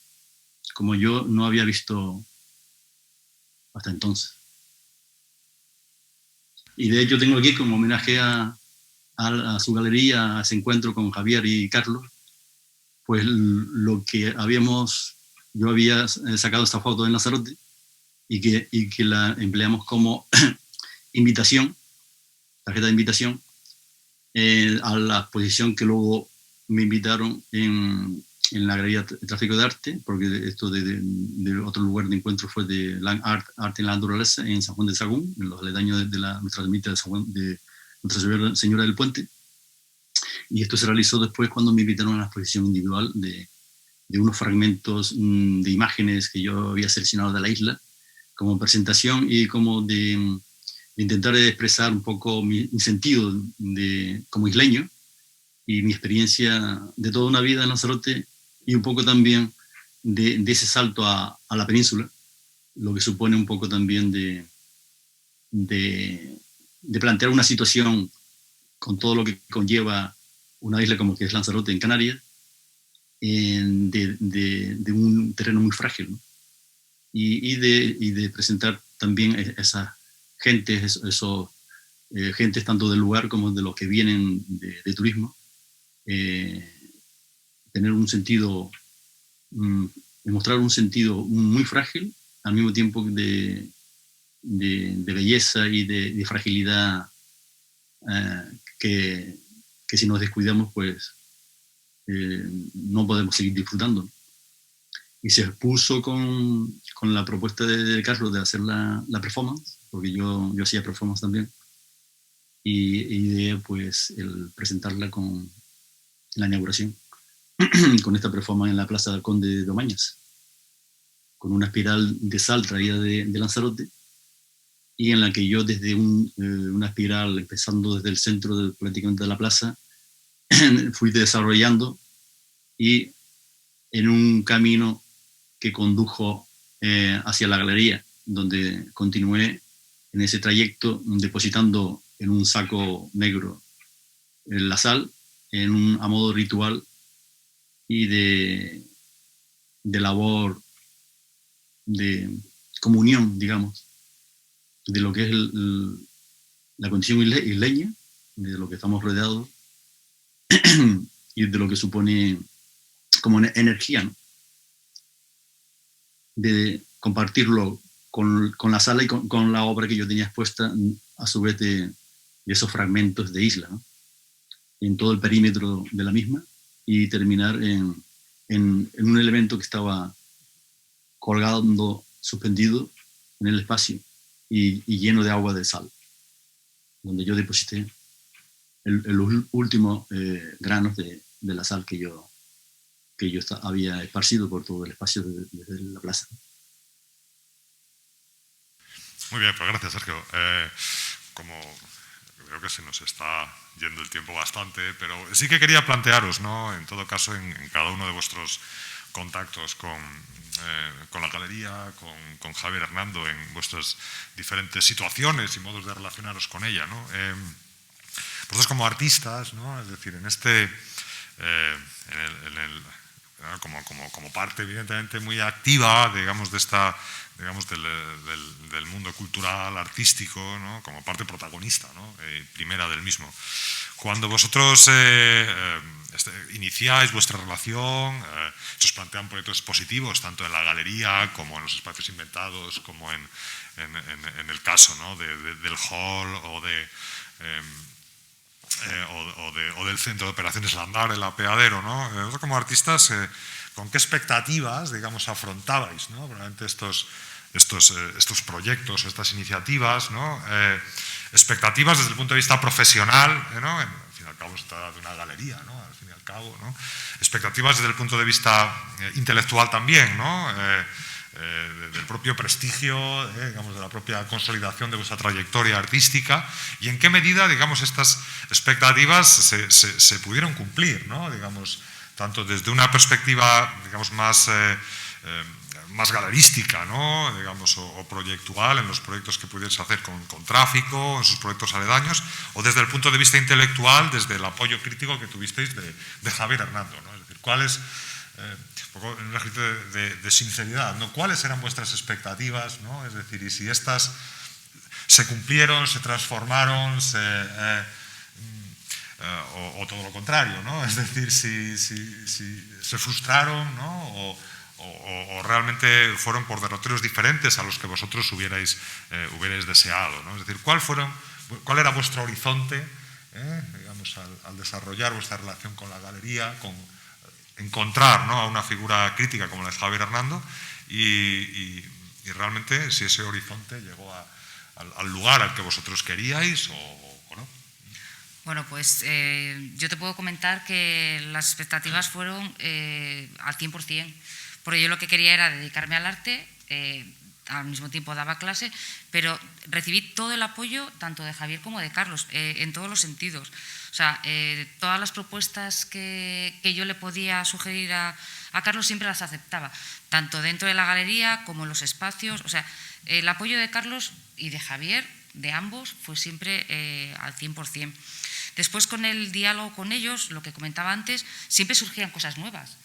como yo no había visto hasta entonces. Y de hecho tengo aquí como homenaje a su galería, a ese encuentro con Javier y Carlos, pues lo que yo había sacado esta foto en Lanzarote y que la empleamos como invitación, tarjeta de invitación, a la exposición que luego me invitaron en la Galería de Tráfico de Arte, porque esto de otro lugar de encuentro fue de Arte en la Naturaleza en San Juan de Sagún, en los aledaños de nuestra ermita de Nuestra Señora del Puente. Y esto se realizó después cuando me invitaron a la exposición individual de unos fragmentos de imágenes que yo había seleccionado de la isla como presentación y como de intentar expresar un poco mi sentido como isleño y mi experiencia de toda una vida en Lanzarote y un poco también de ese salto a la península, lo que supone un poco también de plantear una situación con todo lo que conlleva una isla como que es Lanzarote en Canarias, de un terreno muy frágil, ¿no? y de presentar también esas gentes, gentes tanto del lugar como de los que vienen de turismo, tener un sentido, demostrar un sentido muy frágil, al mismo tiempo de belleza y de fragilidad, que si nos descuidamos, pues no podemos seguir disfrutando. Y se expuso con la propuesta de Carlos de hacer la performance, porque yo hacía performance también, y pues el presentarla con la inauguración, con esta performance en la Plaza del Conde de Omañas, con una espiral de sal traída de Lanzarote, y en la que yo desde una espiral, empezando desde el centro prácticamente de la plaza, fui desarrollando y en un camino que condujo hacia la galería, donde continué en ese trayecto depositando en un saco negro la sal a modo ritual y de labor de comunión, digamos, de lo que es la condición isleña, de lo que estamos rodeados y de lo que supone como energía, ¿no? De compartirlo con la sala y con la obra que yo tenía expuesta, a su vez de esos fragmentos de isla, ¿no? En todo el perímetro de la misma, y terminar en un elemento que estaba colgando, suspendido en el espacio y lleno de agua de sal, donde yo deposité los últimos granos de la sal que yo había esparcido por todo el espacio desde la plaza. Muy bien, pues gracias, Sergio. Como creo que se nos está yendo el tiempo bastante, pero sí que quería plantearos, ¿no? En todo caso, en cada uno de vuestros contactos con la galería, con Javier Hernando, en vuestras diferentes situaciones y modos de relacionaros con ella, ¿no? Vosotros como artistas, ¿no? Es decir, como parte evidentemente muy activa, digamos, del mundo cultural, artístico, ¿no? Como parte protagonista, ¿no? Primera del mismo. Cuando vosotros iniciáis vuestra relación, se os plantean proyectos expositivos, tanto en la galería como en los espacios inventados, como en el caso, ¿no? del hall o del centro de operaciones Landar, el apeadero, ¿no? Vosotros como artistas, ¿con qué expectativas, digamos, afrontabais, ¿no? Probablemente estos proyectos o estas iniciativas, ¿no? Expectativas desde el punto de vista profesional, ¿no? Al fin y al cabo se trata de una galería, ¿no? Al fin y al cabo, ¿no? Expectativas desde el punto de vista intelectual también, ¿no? Del propio prestigio, digamos, de la propia consolidación de vuestra trayectoria artística, y en qué medida, digamos, estas expectativas se pudieron cumplir, ¿no? Digamos, tanto desde una perspectiva, digamos, más galerística, ¿no? Digamos, o proyectual, en los proyectos que pudierais hacer con tráfico, en sus proyectos aledaños, o desde el punto de vista intelectual, desde el apoyo crítico que tuvisteis de Javier Hernando, ¿no? Es decir, ¿cuáles, un poco en un ejercicio de sinceridad, ¿no? ¿Cuáles eran vuestras expectativas, ¿no? Es decir, y si estas se cumplieron, se transformaron, o todo lo contrario, ¿no? Es decir, si se frustraron, ¿no? O realmente fueron por derroteros diferentes a los que vosotros hubierais deseado, ¿no? Es decir, ¿cuál era vuestro horizonte, digamos, al desarrollar vuestra relación con la galería, con encontrar, ¿no? A una figura crítica como la de Javier Hernando, y realmente si ese horizonte llegó al lugar al que vosotros queríais o no? Bueno, pues yo te puedo comentar que las expectativas fueron al 100%, porque yo lo que quería era dedicarme al arte, al mismo tiempo daba clase, pero recibí todo el apoyo tanto de Javier como de Carlos, en todos los sentidos. O sea, todas las propuestas que yo le podía sugerir a Carlos siempre las aceptaba, tanto dentro de la galería como en los espacios. O sea, el apoyo de Carlos y de Javier, de ambos, fue siempre al 100%. Después, con el diálogo con ellos, lo que comentaba antes, siempre surgían cosas nuevas.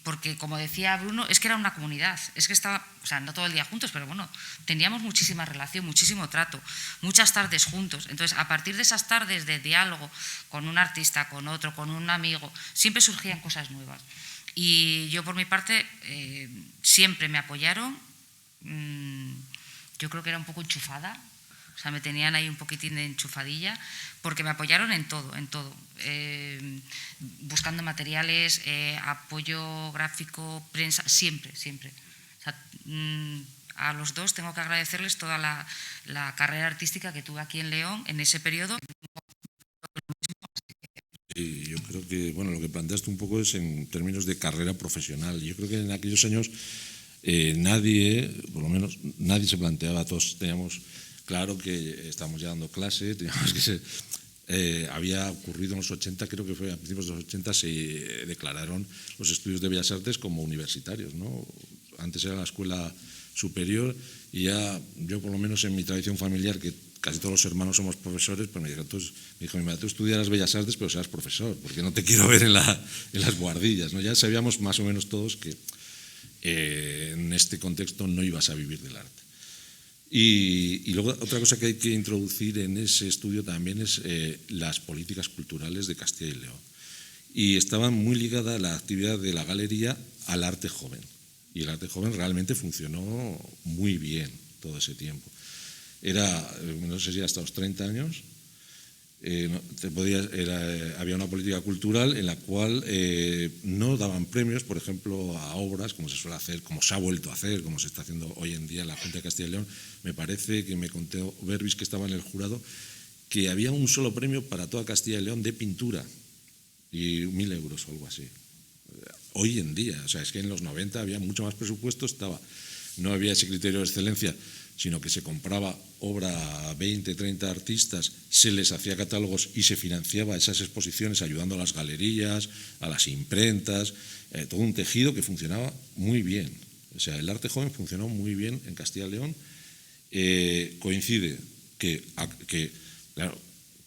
Porque, como decía Bruno, es que era una comunidad, es que estaba, o sea, no todo el día juntos, pero bueno, teníamos muchísima relación, muchísimo trato, muchas tardes juntos. Entonces, a partir de esas tardes de diálogo con un artista, con otro, con un amigo, siempre surgían cosas nuevas. Y yo, por mi parte, siempre me apoyaron. Yo creo que era un poco enchufada, o sea, me tenían ahí un poquitín de enchufadilla, porque me apoyaron en todo, buscando materiales, apoyo gráfico, prensa, siempre. O sea, a los dos tengo que agradecerles toda la carrera artística que tuve aquí en León en ese periodo. Y yo creo que, bueno, lo que planteaste un poco es en términos de carrera profesional. Yo creo que en aquellos años nadie, por lo menos nadie se planteaba, todos teníamos claro que estábamos ya dando clase, teníamos que había ocurrido en los 80, creo que fue a principios de los 80, se declararon los estudios de Bellas Artes como universitarios, ¿no? Antes era la escuela superior y ya yo, por lo menos en mi tradición familiar, que casi todos los hermanos somos profesores, pues me dijo mi madre, tú estudiarás Bellas Artes pero serás profesor, porque no te quiero ver en las guardillas, ¿no? Ya sabíamos más o menos todos que en este contexto no ibas a vivir del arte. Y luego otra cosa que hay que introducir en ese estudio también es las políticas culturales de Castilla y León. Y estaba muy ligada la actividad de la galería al arte joven. Y el arte joven realmente funcionó muy bien todo ese tiempo. Era, no sé si hasta los 30 años, había una política cultural en la cual no daban premios, por ejemplo, a obras, como se suele hacer, como se ha vuelto a hacer, como se está haciendo hoy en día en la Junta de Castilla y León. Me parece que me contó Berbis, que estaba en el jurado, que había un solo premio para toda Castilla y León de pintura, y 1.000 euros o algo así. Hoy en día, o sea, es que en los 90 había mucho más presupuesto, no había ese criterio de excelencia, sino que se compraba obra a 20, 30 artistas, se les hacía catálogos y se financiaba esas exposiciones ayudando a las galerías, a las imprentas, todo un tejido que funcionaba muy bien. O sea, el arte joven funcionó muy bien en Castilla y León. Coincide que, claro,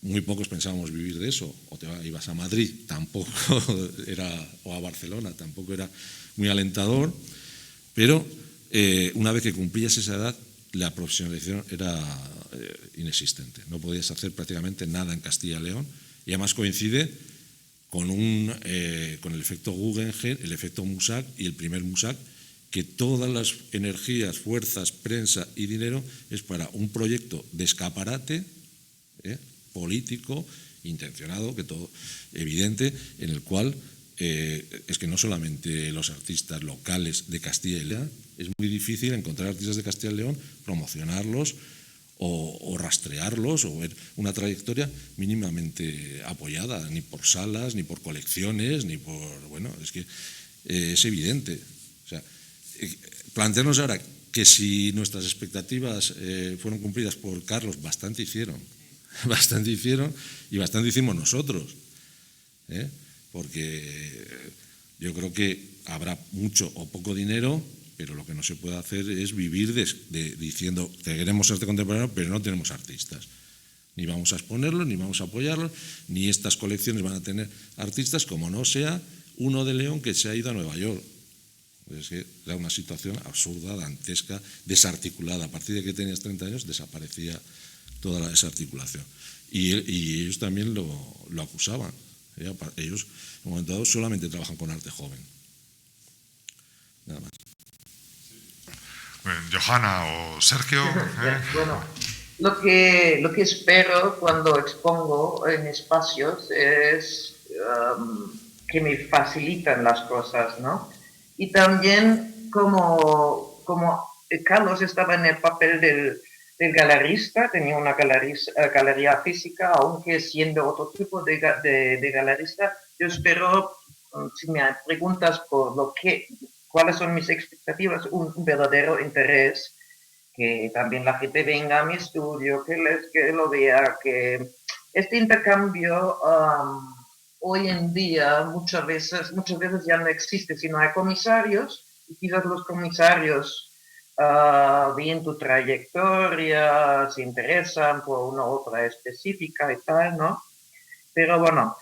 muy pocos pensábamos vivir de eso, o ibas a Madrid, tampoco era, o a Barcelona, tampoco era muy alentador, pero una vez que cumplías esa edad, la profesionalización era inexistente. No podías hacer prácticamente nada en Castilla y León, y además coincide con el efecto Guggenheim, el efecto Musac y el primer Musac, que todas las energías, fuerzas, prensa y dinero es para un proyecto de escaparate político, intencionado, que todo evidente, en el cual es que no solamente los artistas locales de Castilla y León, es muy difícil encontrar artistas de Castilla y León, promocionarlos o rastrearlos o ver una trayectoria mínimamente apoyada, ni por salas, ni por colecciones, ni por... Bueno, es que es evidente. O sea, plantearnos ahora que si nuestras expectativas fueron cumplidas por Carlos, bastante hicieron y bastante hicimos nosotros, porque yo creo que habrá mucho o poco dinero, pero lo que no se puede hacer es vivir diciendo que queremos arte contemporáneo, pero no tenemos artistas. Ni vamos a exponerlos, ni vamos a apoyarlos, ni estas colecciones van a tener artistas, como no sea uno de León que se ha ido a Nueva York. Es que era una situación absurda, dantesca, desarticulada. A partir de que tenías 30 años desaparecía toda la desarticulación. Y ellos también lo acusaban. Ellos, en un momento dado, solamente trabajan con arte joven. Nada más. Bueno, Johanna o Sergio. Bueno, lo que espero cuando expongo en espacios es que me facilitan las cosas, ¿no? Y también como Carlos estaba en el papel del galerista, tenía una galería física, aunque siendo otro tipo de galerista, yo espero, si me preguntas por cuáles son mis expectativas, un verdadero interés, que también la gente venga a mi estudio, que lo vea, que este intercambio hoy en día muchas veces ya no existe, sino hay comisarios, y quizás los comisarios ven tu trayectoria, se interesan por una obra específica y tal, ¿no? Pero bueno,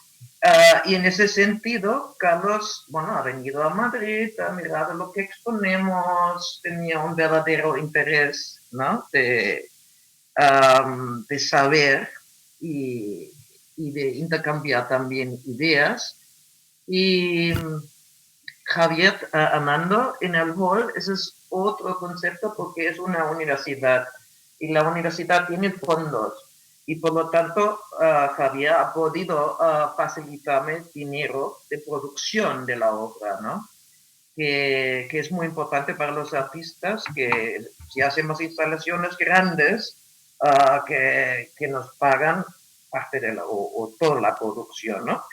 y en ese sentido, Carlos, bueno, ha venido a Madrid, ha mirado lo que exponemos, tenía un verdadero interés, ¿no? De saber y de intercambiar también ideas. Y Javier Amando en el hall, ese es otro concepto porque es una universidad y la universidad tiene fondos y por lo tanto Javier ha podido facilitarme dinero de producción de la obra, ¿no? Que es muy importante para los artistas, que si hacemos instalaciones grandes, que nos pagan parte de o toda la producción, ¿no?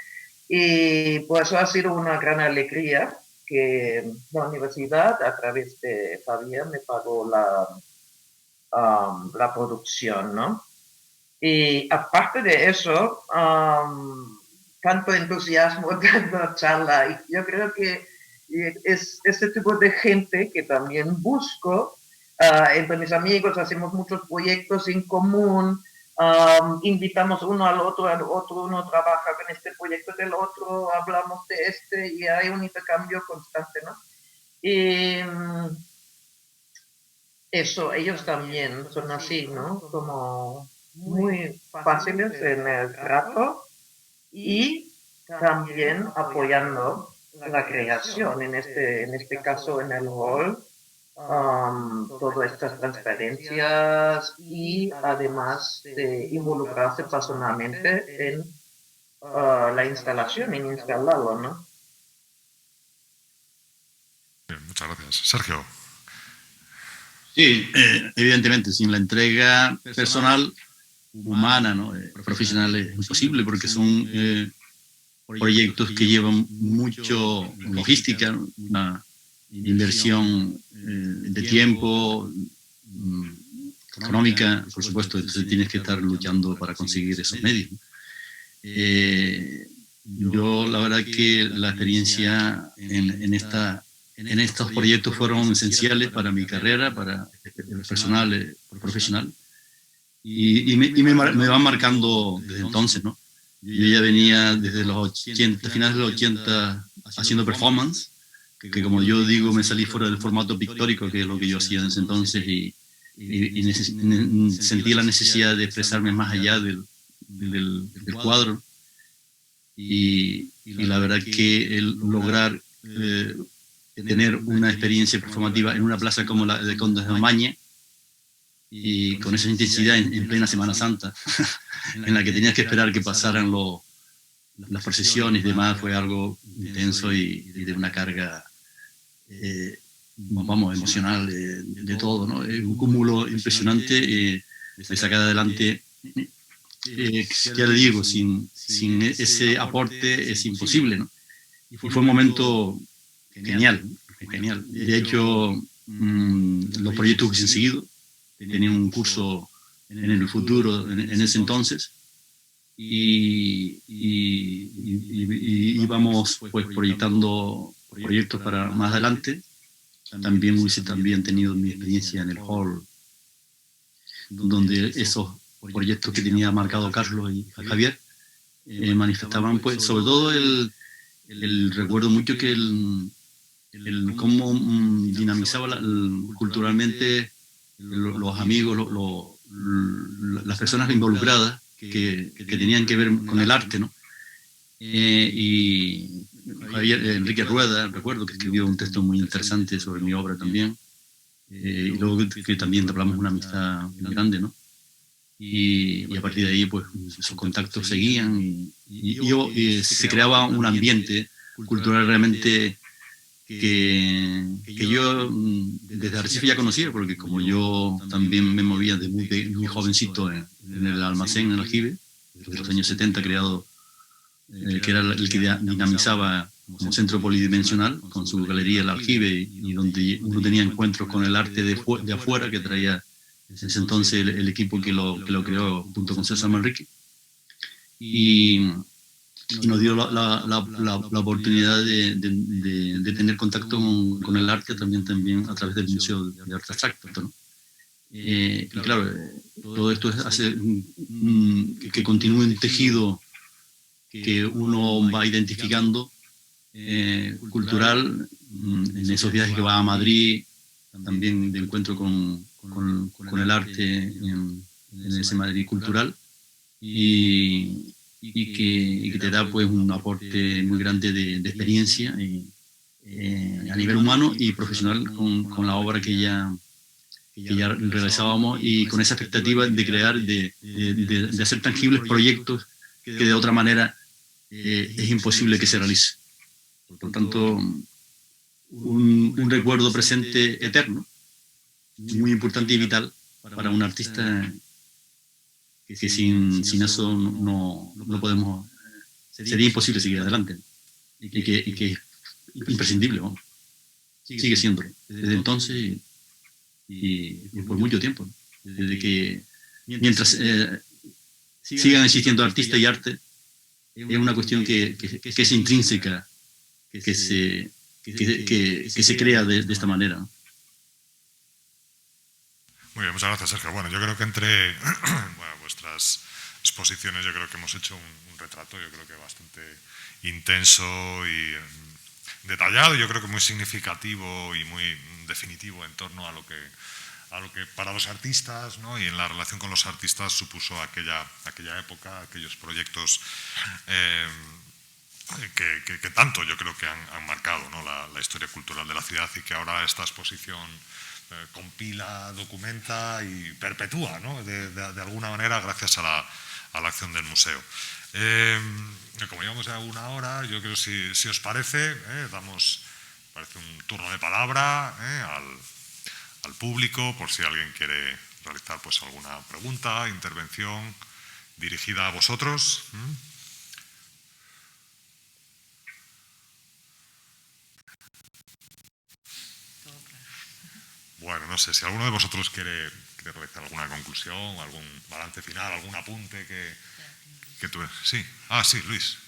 Y por eso ha sido una gran alegría que la universidad, a través de Javier, me pagó la producción, ¿no? Y aparte de eso, tanto entusiasmo, tanta charla, y yo creo que es este tipo de gente que también busco. Entre mis amigos hacemos muchos proyectos en común, invitamos uno al otro, uno trabaja con este proyecto del otro, hablamos de este y hay un intercambio constante, ¿no? Y eso, ellos también son así, ¿no? Como muy fáciles en el trato y también apoyando la creación, en este caso en el hall. Todas estas transparencias y además de involucrarse personalmente en la instalación, en instalarlo, ¿no? Bien, muchas gracias. Sergio. Sí, evidentemente, sin la entrega personal, humana, ¿no? Profesional es imposible porque son proyectos que llevan mucho logística, ¿no? Una inversión de tiempo, económica, por supuesto, entonces tienes que estar luchando para conseguir esos medios. Yo, la verdad que la experiencia en estos proyectos fueron esenciales para mi carrera, para personal, profesional, y me van marcando desde entonces, ¿no? Yo ya venía desde los 80, finales de los 80 haciendo performance, que como yo digo, me salí fuera del formato pictórico, que es lo que yo hacía en ese entonces, y sentí la necesidad de expresarme más allá del cuadro. Y la verdad que el lograr tener una experiencia performativa en una plaza como la de Condes de Omaña, y con esa intensidad en plena Semana Santa, en la que tenías que esperar que pasaran las procesiones y demás, fue algo intenso y de una carga, vamos, emocional de todo, ¿no? Un cúmulo impresionante de sacar adelante. Ya le digo, sin ese aporte es imposible, ¿no? Y fue un momento genial, genial. De hecho, los proyectos que se han seguido, tenía un curso en el futuro en ese entonces, y íbamos pues proyectando proyectos para más adelante. También hubiese tenido mi experiencia en el hall, donde esos proyectos que tenía marcado Carlos y Javier manifestaban, pues, sobre todo recuerdo mucho que cómo dinamizaba culturalmente los amigos, las personas involucradas que tenían que ver con el arte, ¿no? Y Enrique Rueda, recuerdo que escribió un texto muy interesante sobre mi obra también, y luego que también hablamos de una amistad muy grande, ¿no? Y a partir de ahí, pues, esos contactos seguían y se creaba un ambiente cultural realmente que yo desde Arrecife ya conocía, porque como yo también me movía de muy jovencito en el almacén, en el aljibe, desde los años 70, creado, que era el que dinamizaba como centro polidimensional, con su galería El Aljibe, y donde uno tenía encuentros con el arte de afuera, que traía en ese entonces el equipo que lo creó junto con César Manrique. Y nos dio la oportunidad de tener contacto con el arte también a través del Museo de Arte Abstracto, ¿no? Y claro, todo esto hace que continúe un tejido que uno va identificando cultural, en esos viajes que va a Madrid, también de encuentro con el arte en ese Madrid cultural, y que te da, pues, un aporte muy grande de experiencia a nivel humano y profesional con la obra que ya realizábamos, y con esa expectativa de crear, de hacer tangibles proyectos que de otra manera es imposible que se realice. Por lo tanto, un recuerdo presente eterno, muy importante y vital para un artista, que sin eso no podemos, sería imposible seguir adelante, y que es imprescindible, ¿no? Sigue siendo desde entonces y por mucho tiempo, desde que, mientras sigan existiendo artistas y arte, es una cuestión que es intrínseca, que se crea de esta manera, ¿no? Muy bien, muchas gracias, Sergio. Bueno, yo creo que entre vuestras exposiciones, yo creo que hemos hecho un retrato, yo creo que bastante intenso y detallado, yo creo que muy significativo y muy definitivo en torno a lo que para los artistas, ¿no? Y en la relación con los artistas supuso aquella época, aquellos proyectos que tanto yo creo que han marcado, ¿no? la historia cultural de la ciudad, y que ahora esta exposición compila, documenta y perpetúa, ¿no? de alguna manera, gracias a la acción del museo. Como llevamos ya una hora, yo creo, si os parece, parece un turno de palabra al público, por si alguien quiere realizar, pues, alguna pregunta, intervención dirigida a vosotros. Bueno, no sé, si alguno de vosotros quiere ¿Quieres realizar alguna conclusión, algún balance final, algún apunte que tú... Sí. Sí, Luis.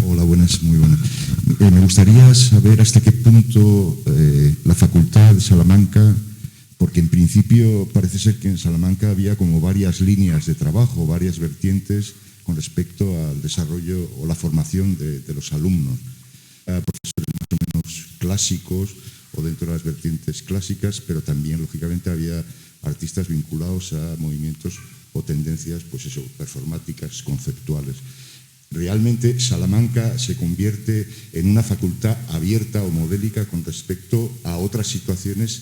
Hola, buenas, muy buenas. Me gustaría saber hasta qué punto la Facultad de Salamanca, porque en principio parece ser que en Salamanca había como varias líneas de trabajo, varias vertientes con respecto al desarrollo o la formación de los alumnos. Profesores más o menos clásicos o dentro de las vertientes clásicas, pero también, lógicamente, había artistas vinculados a movimientos o tendencias, pues eso, performáticas, conceptuales. Realmente Salamanca se convierte en una facultad abierta o modélica con respecto a otras situaciones,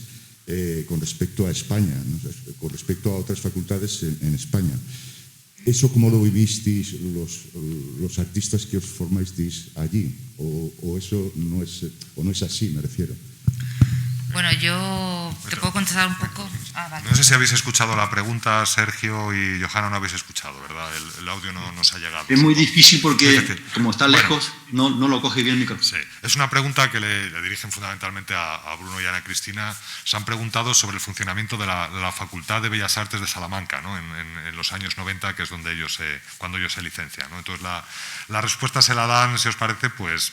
con respecto a España, ¿no? Con respecto a otras facultades en España. ¿Eso cómo lo vivisteis los artistas que os formasteis allí? ¿O eso no es así, me refiero? Bueno, yo te puedo contestar un poco. Vale. No sé si habéis escuchado la pregunta, Sergio y Johanna, no habéis escuchado, ¿verdad? El audio no nos ha llegado. Es muy difícil porque, como está lejos, no lo coge bien el micrófono. Sí, es una pregunta que le dirigen fundamentalmente a Bruno y a Ana Cristina. Se han preguntado sobre el funcionamiento de la Facultad de Bellas Artes de Salamanca, ¿no? en los años 90, que es donde cuando ellos se licencian, ¿no? Entonces, la respuesta se la dan, si os parece, pues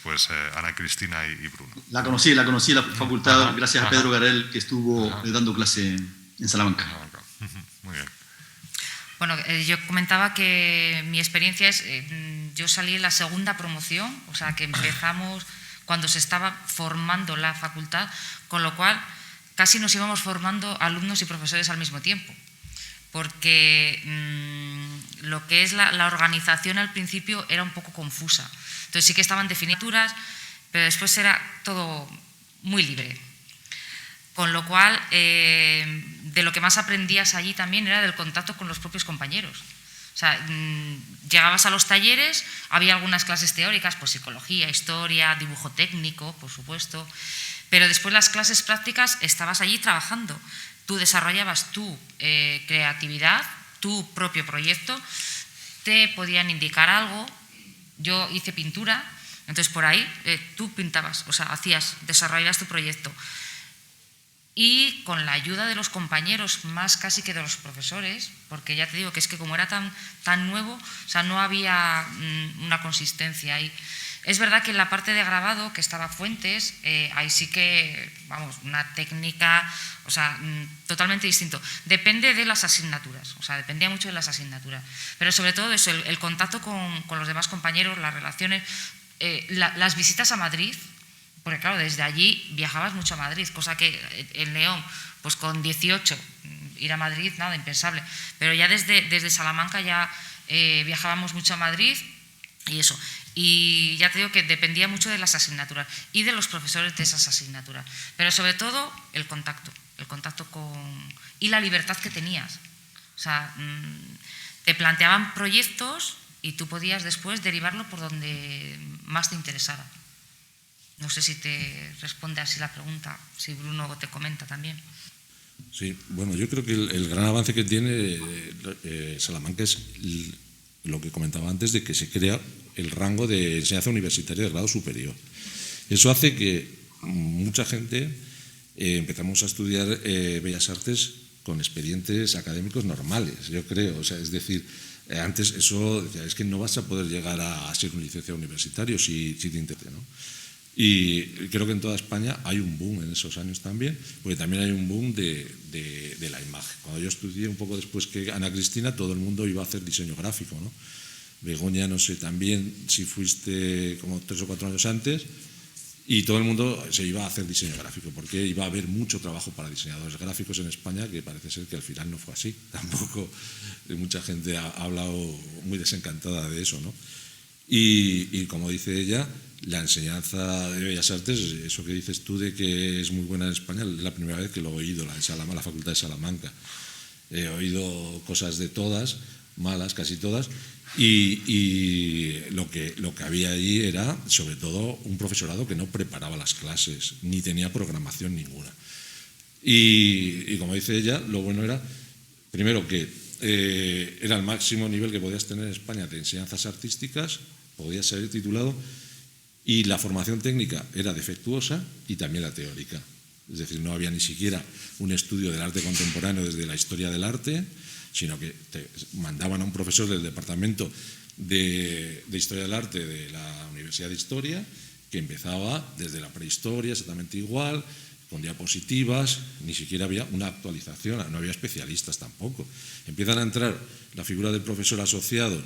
Ana Cristina y Bruno. La conocí la facultad, gracias a Pedro Garel, que estuvo dando clase en Salamanca. Muy bien. Bueno, yo comentaba que mi experiencia es, yo salí en la segunda promoción, o sea que empezamos cuando se estaba formando la facultad, con lo cual casi nos íbamos formando alumnos y profesores al mismo tiempo, porque lo que es la organización al principio era un poco confusa. Entonces sí que estaban definidas, pero después era todo muy libre. Con lo cual, de lo que más aprendías allí también era del contacto con los propios compañeros. O sea, llegabas a los talleres, había algunas clases teóricas, pues psicología, historia, dibujo técnico, por supuesto, pero después las clases prácticas estabas allí trabajando. Tú desarrollabas tu creatividad, tu propio proyecto, te podían indicar algo. Yo hice pintura, entonces por ahí tú pintabas, o sea, desarrollabas tu proyecto. Y con la ayuda de los compañeros, más casi que de los profesores, porque ya te digo que es que como era tan nuevo, o sea, no había una consistencia ahí. Es verdad que en la parte de grabado, que estaba Fuentes, ahí sí que, vamos, una técnica, o sea, totalmente distinto. Depende de las asignaturas, o sea, dependía mucho de las asignaturas. Pero sobre todo eso, el contacto con los demás compañeros, las relaciones, las visitas a Madrid. Porque claro, desde allí viajabas mucho a Madrid, cosa que en León, pues con 18, ir a Madrid, nada, impensable. Pero ya desde Salamanca ya viajábamos mucho a Madrid y eso. Y ya te digo que dependía mucho de las asignaturas y de los profesores de esas asignaturas. Pero sobre todo el contacto y la libertad que tenías. O sea, te planteaban proyectos y tú podías después derivarlo por donde más te interesara. No sé si te responde así la pregunta, si Bruno te comenta también. Sí, bueno, yo creo que el gran avance que tiene Salamanca es lo que comentaba antes, de que se crea el rango de enseñanza universitaria de grado superior. Eso hace que mucha gente empezamos a estudiar Bellas Artes con expedientes académicos normales, yo creo. O sea, es decir, antes eso, es que no vas a poder llegar a ser un licenciado universitario si te interesa, ¿no? Y creo que en toda España hay un boom en esos años también, porque también hay un boom de la imagen. Cuando yo estudié un poco después que Ana Cristina, todo el mundo iba a hacer diseño gráfico, ¿no? Begoña, no sé, también si fuiste como 3 o 4 años antes, y todo el mundo se iba a hacer diseño gráfico, porque iba a haber mucho trabajo para diseñadores gráficos en España, que parece ser que al final no fue así. Tampoco mucha gente ha hablado muy desencantada de eso, ¿no? Y como dice ella, la enseñanza de Bellas Artes, eso que dices tú de que es muy buena en España, es la primera vez que lo he oído, la Facultad de Salamanca. He oído cosas de todas, malas casi todas, y lo que había allí era, sobre todo, un profesorado que no preparaba las clases, ni tenía programación ninguna. Y como dice ella, lo bueno era, primero, que era el máximo nivel que podías tener en España de enseñanzas artísticas, podías ser titulado, y la formación técnica era defectuosa y también la teórica. es decir, no había ni siquiera un estudio del arte contemporáneo desde la historia del arte, sino que te mandaban a un profesor del departamento de Historia del Arte de la Universidad de Historia, que empezaba desde la prehistoria exactamente igual, con diapositivas, ni siquiera había una actualización, no había especialistas tampoco. Empiezan a entrar la figura del profesor asociado,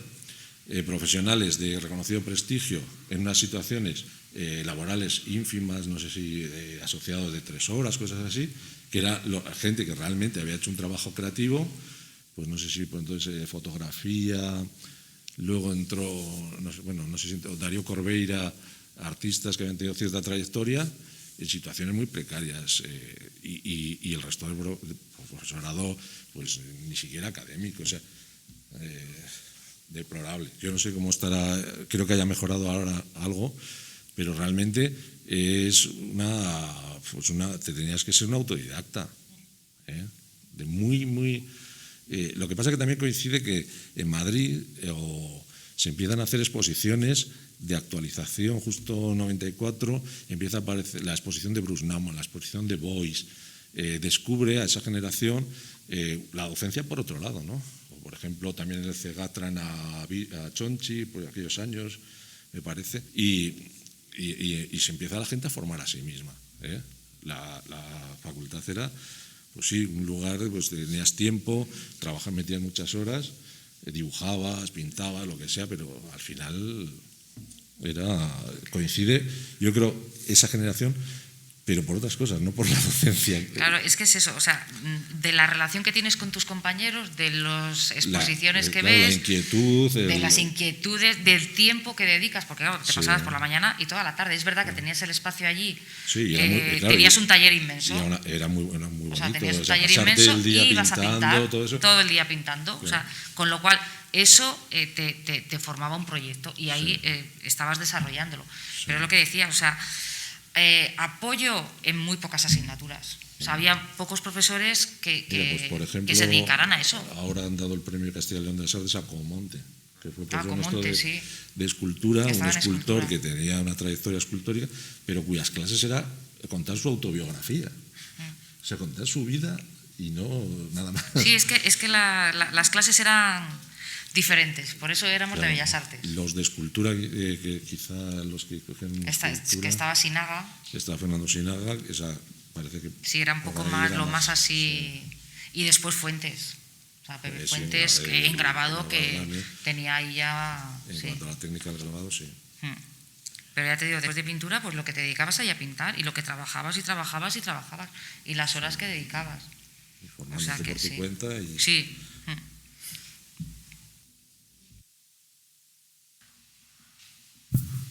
profesionales de reconocido prestigio en unas situaciones laborales ínfimas, no sé si asociados de 3 horas, cosas así, que era gente que realmente había hecho un trabajo creativo, pues no sé si pues entonces fotografía, luego entró, no sé si entró Darío Corbeira, artistas que habían tenido cierta trayectoria, en situaciones muy precarias, y el resto del profesorado pues ni siquiera académico, o sea, deplorable. Yo no sé cómo estará, creo que haya mejorado ahora algo, pero realmente es te tenías que ser un autodidacta, de muy lo que pasa es que también coincide que en Madrid se empiezan a hacer exposiciones de actualización. Justo en 94 empieza a aparecer la exposición de Bruce Nauman, la exposición de Boyce, descubre a esa generación la docencia por otro lado, ¿no? Por ejemplo, también en el CEGATRAN a Chonchi, por aquellos años, me parece, y se empieza la gente a formar a sí misma. La facultad era, pues sí, un lugar, pues tenías tiempo, metías muchas horas, dibujabas, pintabas, lo que sea, pero al final coincide, yo creo, esa generación, pero por otras cosas, no por la docencia. Claro, es que es eso, o sea, de la relación que tienes con tus compañeros, de las exposiciones que ves, la inquietud, de las inquietudes, del tiempo que dedicas, porque claro, te pasabas por la mañana y toda la tarde. Es verdad que tenías el espacio allí, sí, tenías un taller inmenso. Era muy bonito. O sea, tenías un taller inmenso y ibas a pintar todo el día pintando. Claro. O sea, con lo cual eso te formaba un proyecto y ahí estabas desarrollándolo. Sí. Pero es lo que decía, o sea, apoyo en muy pocas asignaturas. O sea, había pocos profesores que por ejemplo, que se dedicaran a eso. Ahora han dado el premio Castilla y León de las Artes a Comonte, que fue Comonte, de escultura, un escultor que tenía una trayectoria escultórica, pero cuyas clases era contar su autobiografía. O sea, contar su vida y no nada más. Sí, es que las clases eran diferentes, por eso éramos de Bellas Artes. Los de escultura, que quizá los que cogen que estaba Sinaga. Estaba Fernando Sinaga, esa parece que... Sí, era un poco más, lo más así... Sí. Y después Fuentes. O sea, Pepe Fuentes, en grabado, que tenía ahí ya... En cuanto a la técnica del grabado, sí. Pero ya te digo, después de pintura, pues lo que te dedicabas ahí a pintar, y lo que trabajabas, y las horas que dedicabas. Y formándote por tu cuenta y... Sí.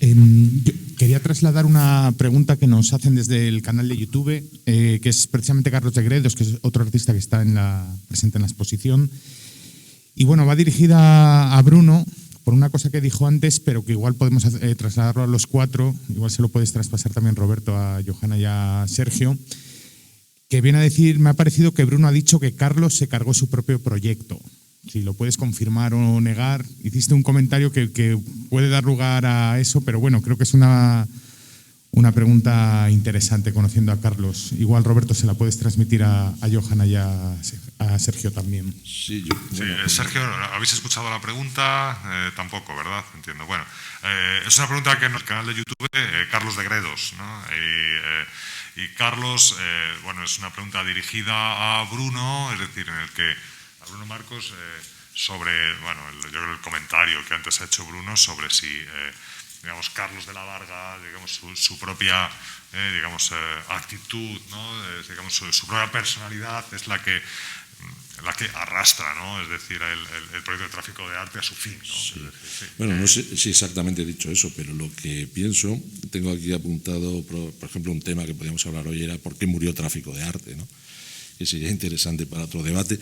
Yo quería trasladar una pregunta que nos hacen desde el canal de YouTube, que es precisamente Carlos de Gredos, que es otro artista que está presente en la exposición. Y bueno, va dirigida a Bruno por una cosa que dijo antes, pero que igual podemos trasladarlo a los 4, igual se lo puedes traspasar también, Roberto, a Johanna y a Sergio, que viene a decir, me ha parecido que Bruno ha dicho que Carlos se cargó su propio proyecto. Si lo puedes confirmar o negar. Hiciste un comentario que puede dar lugar a eso, pero bueno, creo que es una pregunta interesante conociendo a Carlos. Igual, Roberto, se la puedes transmitir a Johanna y a Sergio también. Sí, Sergio, ¿habéis escuchado la pregunta? Tampoco, ¿verdad? Entiendo. Bueno, es una pregunta que en el canal de YouTube, Carlos de Gredos, ¿no? Y Carlos, bueno, es una pregunta dirigida a Bruno, es decir, en el que a Bruno Marcos sobre, bueno, yo creo el comentario que antes ha hecho Bruno sobre si, digamos, Carlos de la Varga, digamos, su propia, digamos, actitud, ¿no? Digamos, su propia personalidad es la que arrastra, ¿no? Es decir, el proyecto de tráfico de arte a su fin, ¿no? Sí. Es decir, sí. Bueno, no sé si exactamente he dicho eso, pero lo que pienso, tengo aquí apuntado, por ejemplo, un tema que podíamos hablar hoy era ¿por qué murió tráfico de arte?, ¿no? Que sería interesante para otro debate.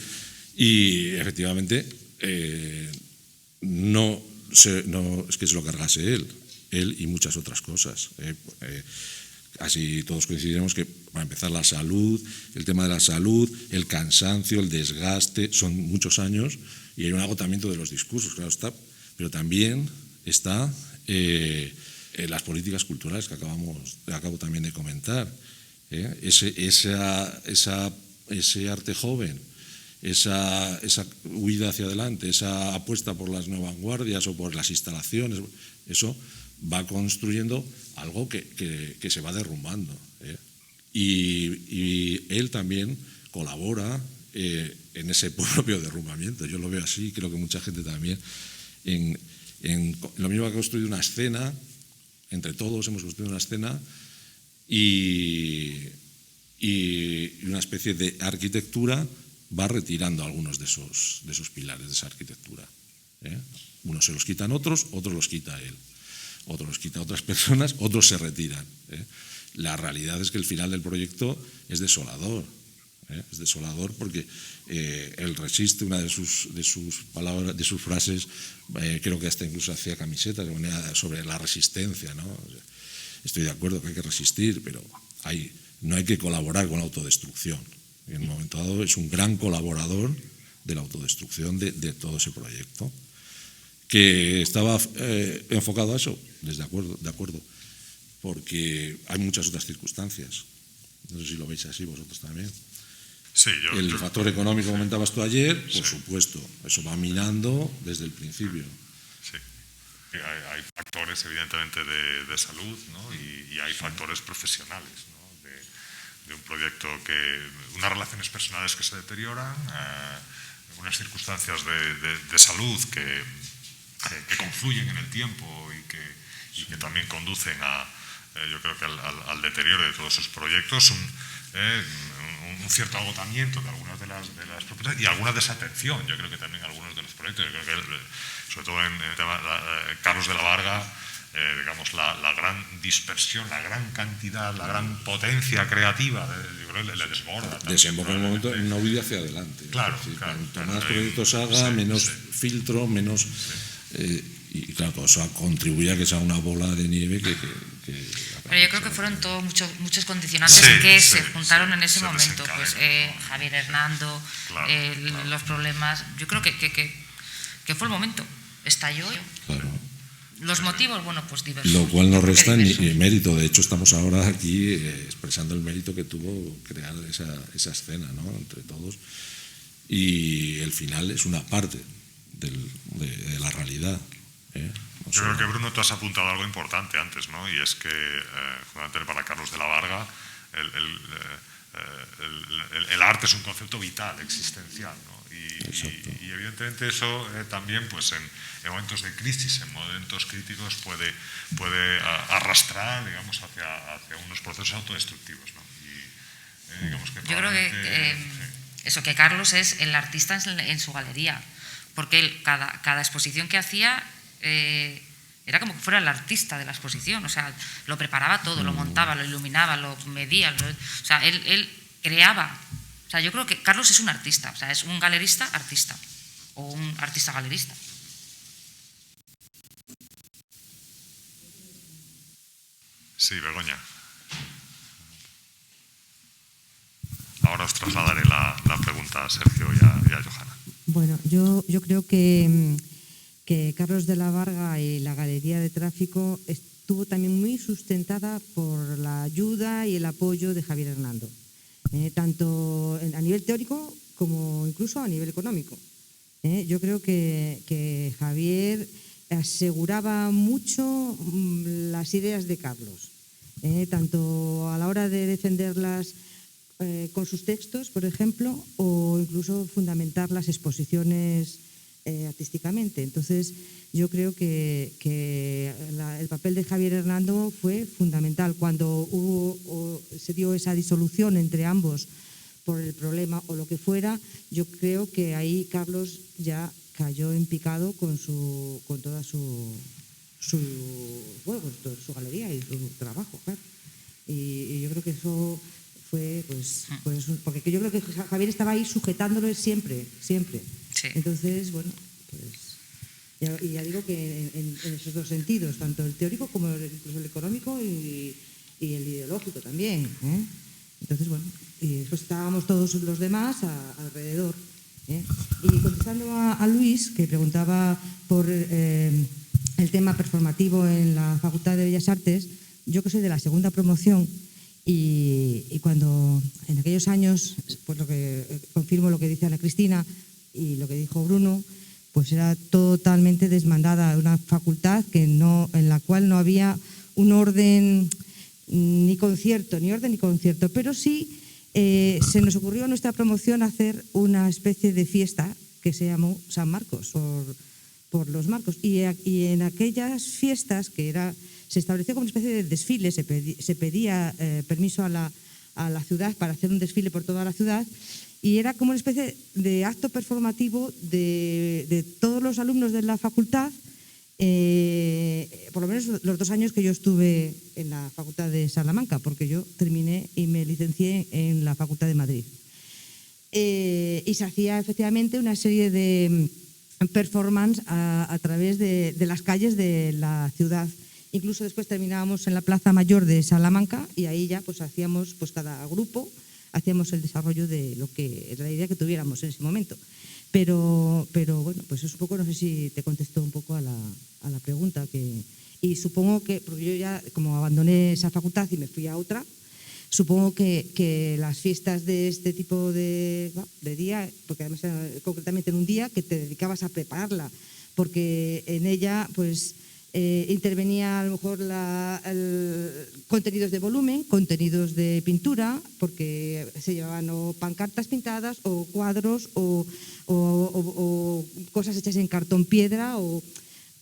Y efectivamente, no es que se lo cargase él y muchas otras cosas. Así todos coincidiremos que, para empezar, la salud, el tema de la salud, el cansancio, el desgaste, son muchos años y hay un agotamiento de los discursos, claro está, pero también está las políticas culturales que acabo también de comentar. Ese arte joven, esa huida hacia adelante, esa apuesta por las nuevas vanguardias o por las instalaciones, eso va construyendo algo que se va derrumbando. Y él también colabora en ese propio derrumbamiento. Yo lo veo así, creo que mucha gente también. Lo mismo que ha construido una escena, entre todos hemos construido una escena y una especie de arquitectura va retirando algunos de esos pilares de esa arquitectura. Unos se los quitan otros los quita él. Otros los quita otras personas, otros se retiran. La realidad es que el final del proyecto es desolador. Es desolador porque él resiste, una de sus palabras, de sus frases, creo que hasta incluso hacía camisetas sobre la resistencia, ¿no? Estoy de acuerdo que hay que resistir, pero no hay que colaborar con la autodestrucción. En un momento dado es un gran colaborador de la autodestrucción de todo ese proyecto, que estaba enfocado a eso, de acuerdo, porque hay muchas otras circunstancias. No sé si lo veis así vosotros también. Sí, el factor económico comentabas tú ayer, por supuesto, eso va minando desde el principio. Sí, hay factores evidentemente de salud, ¿no? y hay factores profesionales, ¿no? de un proyecto unas relaciones personales que se deterioran, unas circunstancias de salud que confluyen en el tiempo y que también conducen yo creo que al deterioro de todos esos proyectos, un cierto agotamiento de algunas de las propuestas y alguna desatención, yo creo que también algunos de los proyectos. Yo creo que, sobre todo en el tema Carlos de la Varga, digamos, la gran dispersión, la gran cantidad, la gran potencia creativa, yo creo que le desborda. Desemboca en un momento en una huida hacia adelante. Claro, es decir, claro. Cuanto más proyectos haga, menos filtro, menos... y claro, todo eso contribuye a que sea una bola de nieve que pero yo creo que fueron todos muchos condicionantes que se juntaron en ese momento. Pues Javier Hernando, claro. Los problemas. Yo creo que fue el momento. Estalló. Claro. Los motivos, bueno, pues diversos. Lo cual no resta ni mérito. De hecho, estamos ahora aquí expresando el mérito que tuvo crear esa escena, ¿no? Entre todos. Y el final es una parte de la realidad. Yo creo que, Bruno, tú has apuntado algo importante antes, ¿no? Y es que, fundamentalmente para Carlos de la Varga, el arte es un concepto vital, existencial, ¿no? Y evidentemente eso también, pues en momentos de crisis, en momentos críticos, puede arrastrar, digamos, hacia unos procesos autodestructivos, ¿no? Y, digamos que yo creo que Carlos es el artista en su galería, porque él, cada exposición que hacía era como que fuera el artista de la exposición, o sea, lo preparaba todo, lo montaba, lo iluminaba, lo medía, o sea, él creaba. O sea, yo creo que Carlos es un artista, o sea, es un galerista artista o un artista galerista. Sí, Begoña. Ahora os trasladaré la pregunta a Sergio y a Johanna. Bueno, yo creo que Carlos de la Varga y la Galería de Tráfico estuvo también muy sustentada por la ayuda y el apoyo de Javier Hernando, tanto a nivel teórico como incluso a nivel económico. Yo creo que Javier aseguraba mucho las ideas de Carlos, tanto a la hora de defenderlas con sus textos, por ejemplo, o incluso fundamentar las exposiciones artísticamente. Entonces, yo creo que el papel de Javier Hernando fue fundamental. Cuando se dio esa disolución entre ambos por el problema o lo que fuera, yo creo que ahí Carlos ya cayó en picado con toda su galería y su trabajo, claro. Y yo creo que eso fue, pues porque yo creo que Javier estaba ahí sujetándolo siempre. Sí. Entonces, bueno, pues ya digo que en esos dos sentidos, tanto el teórico como incluso el económico y el ideológico también. Entonces, bueno, y después estábamos todos los demás alrededor. Y contestando a Luis, que preguntaba por el tema performativo en la Facultad de Bellas Artes, yo que soy de la segunda promoción Y cuando en aquellos años, pues confirmo lo que dice Ana Cristina y lo que dijo Bruno, pues era totalmente desmandada, una facultad en la cual no había un orden ni concierto, pero sí se nos ocurrió en nuestra promoción hacer una especie de fiesta que se llamó San Marcos, por los Marcos. Y en aquellas fiestas, se estableció como una especie de desfile, se pedía permiso a la ciudad para hacer un desfile por toda la ciudad, y era como una especie de acto performativo de todos los alumnos de la facultad, por lo menos los 2 años que yo estuve en la Facultad de Salamanca, porque yo terminé y me licencié en la Facultad de Madrid. Y se hacía efectivamente una serie de performance a través de las calles de la ciudad. Incluso después terminábamos en la Plaza Mayor de Salamanca y ahí ya pues hacíamos, pues cada grupo hacíamos el desarrollo de lo que era la idea que tuviéramos en ese momento. Pero bueno, pues es un poco, no sé si te contestó un poco a la pregunta. Y supongo que, porque yo ya como abandoné esa facultad y me fui a otra, supongo que las fiestas de este tipo de día, porque además era concretamente en un día que te dedicabas a prepararla, porque en ella pues intervenía a lo mejor contenidos de volumen, contenidos de pintura, porque se llevaban o pancartas pintadas o cuadros o cosas hechas en cartón piedra, o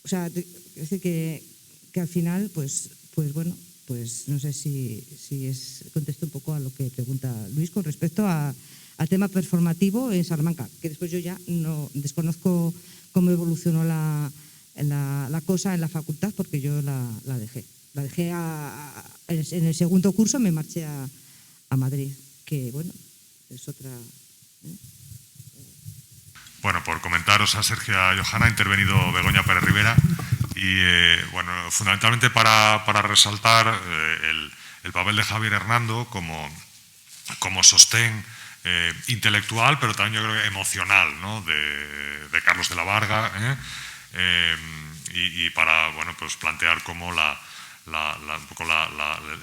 sea, es decir que al final pues bueno, pues no sé si contesto un poco a lo que pregunta Luis con respecto al tema performativo en Salamanca, que después yo ya no desconozco cómo evolucionó la cosa en la facultad, porque yo la dejé. La dejé en el segundo curso, me marché a Madrid, que bueno, es otra... Bueno, por comentaros a Sergio y a Johanna, ha intervenido Begoña Pérez Rivera y, bueno, fundamentalmente para resaltar el papel de Javier Hernando como sostén intelectual, pero también yo creo que emocional, ¿no?, de Carlos de la Varga, y para, bueno, pues plantear cómo un poco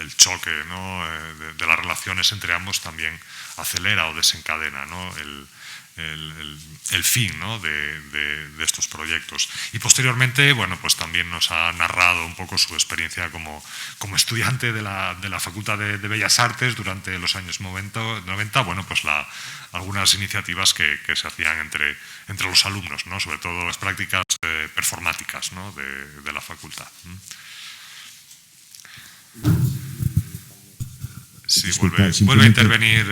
el choque, ¿no?, de las relaciones entre ambos también acelera o desencadena, ¿no?, el fin, ¿no?, de estos proyectos. Y posteriormente, bueno, pues también nos ha narrado un poco su experiencia como estudiante de la Facultad de Bellas Artes durante los años 90, bueno, pues algunas iniciativas que se hacían entre los alumnos, ¿no?, sobre todo las prácticas performáticas, ¿no?, de la facultad. Sí, vuelve a intervenir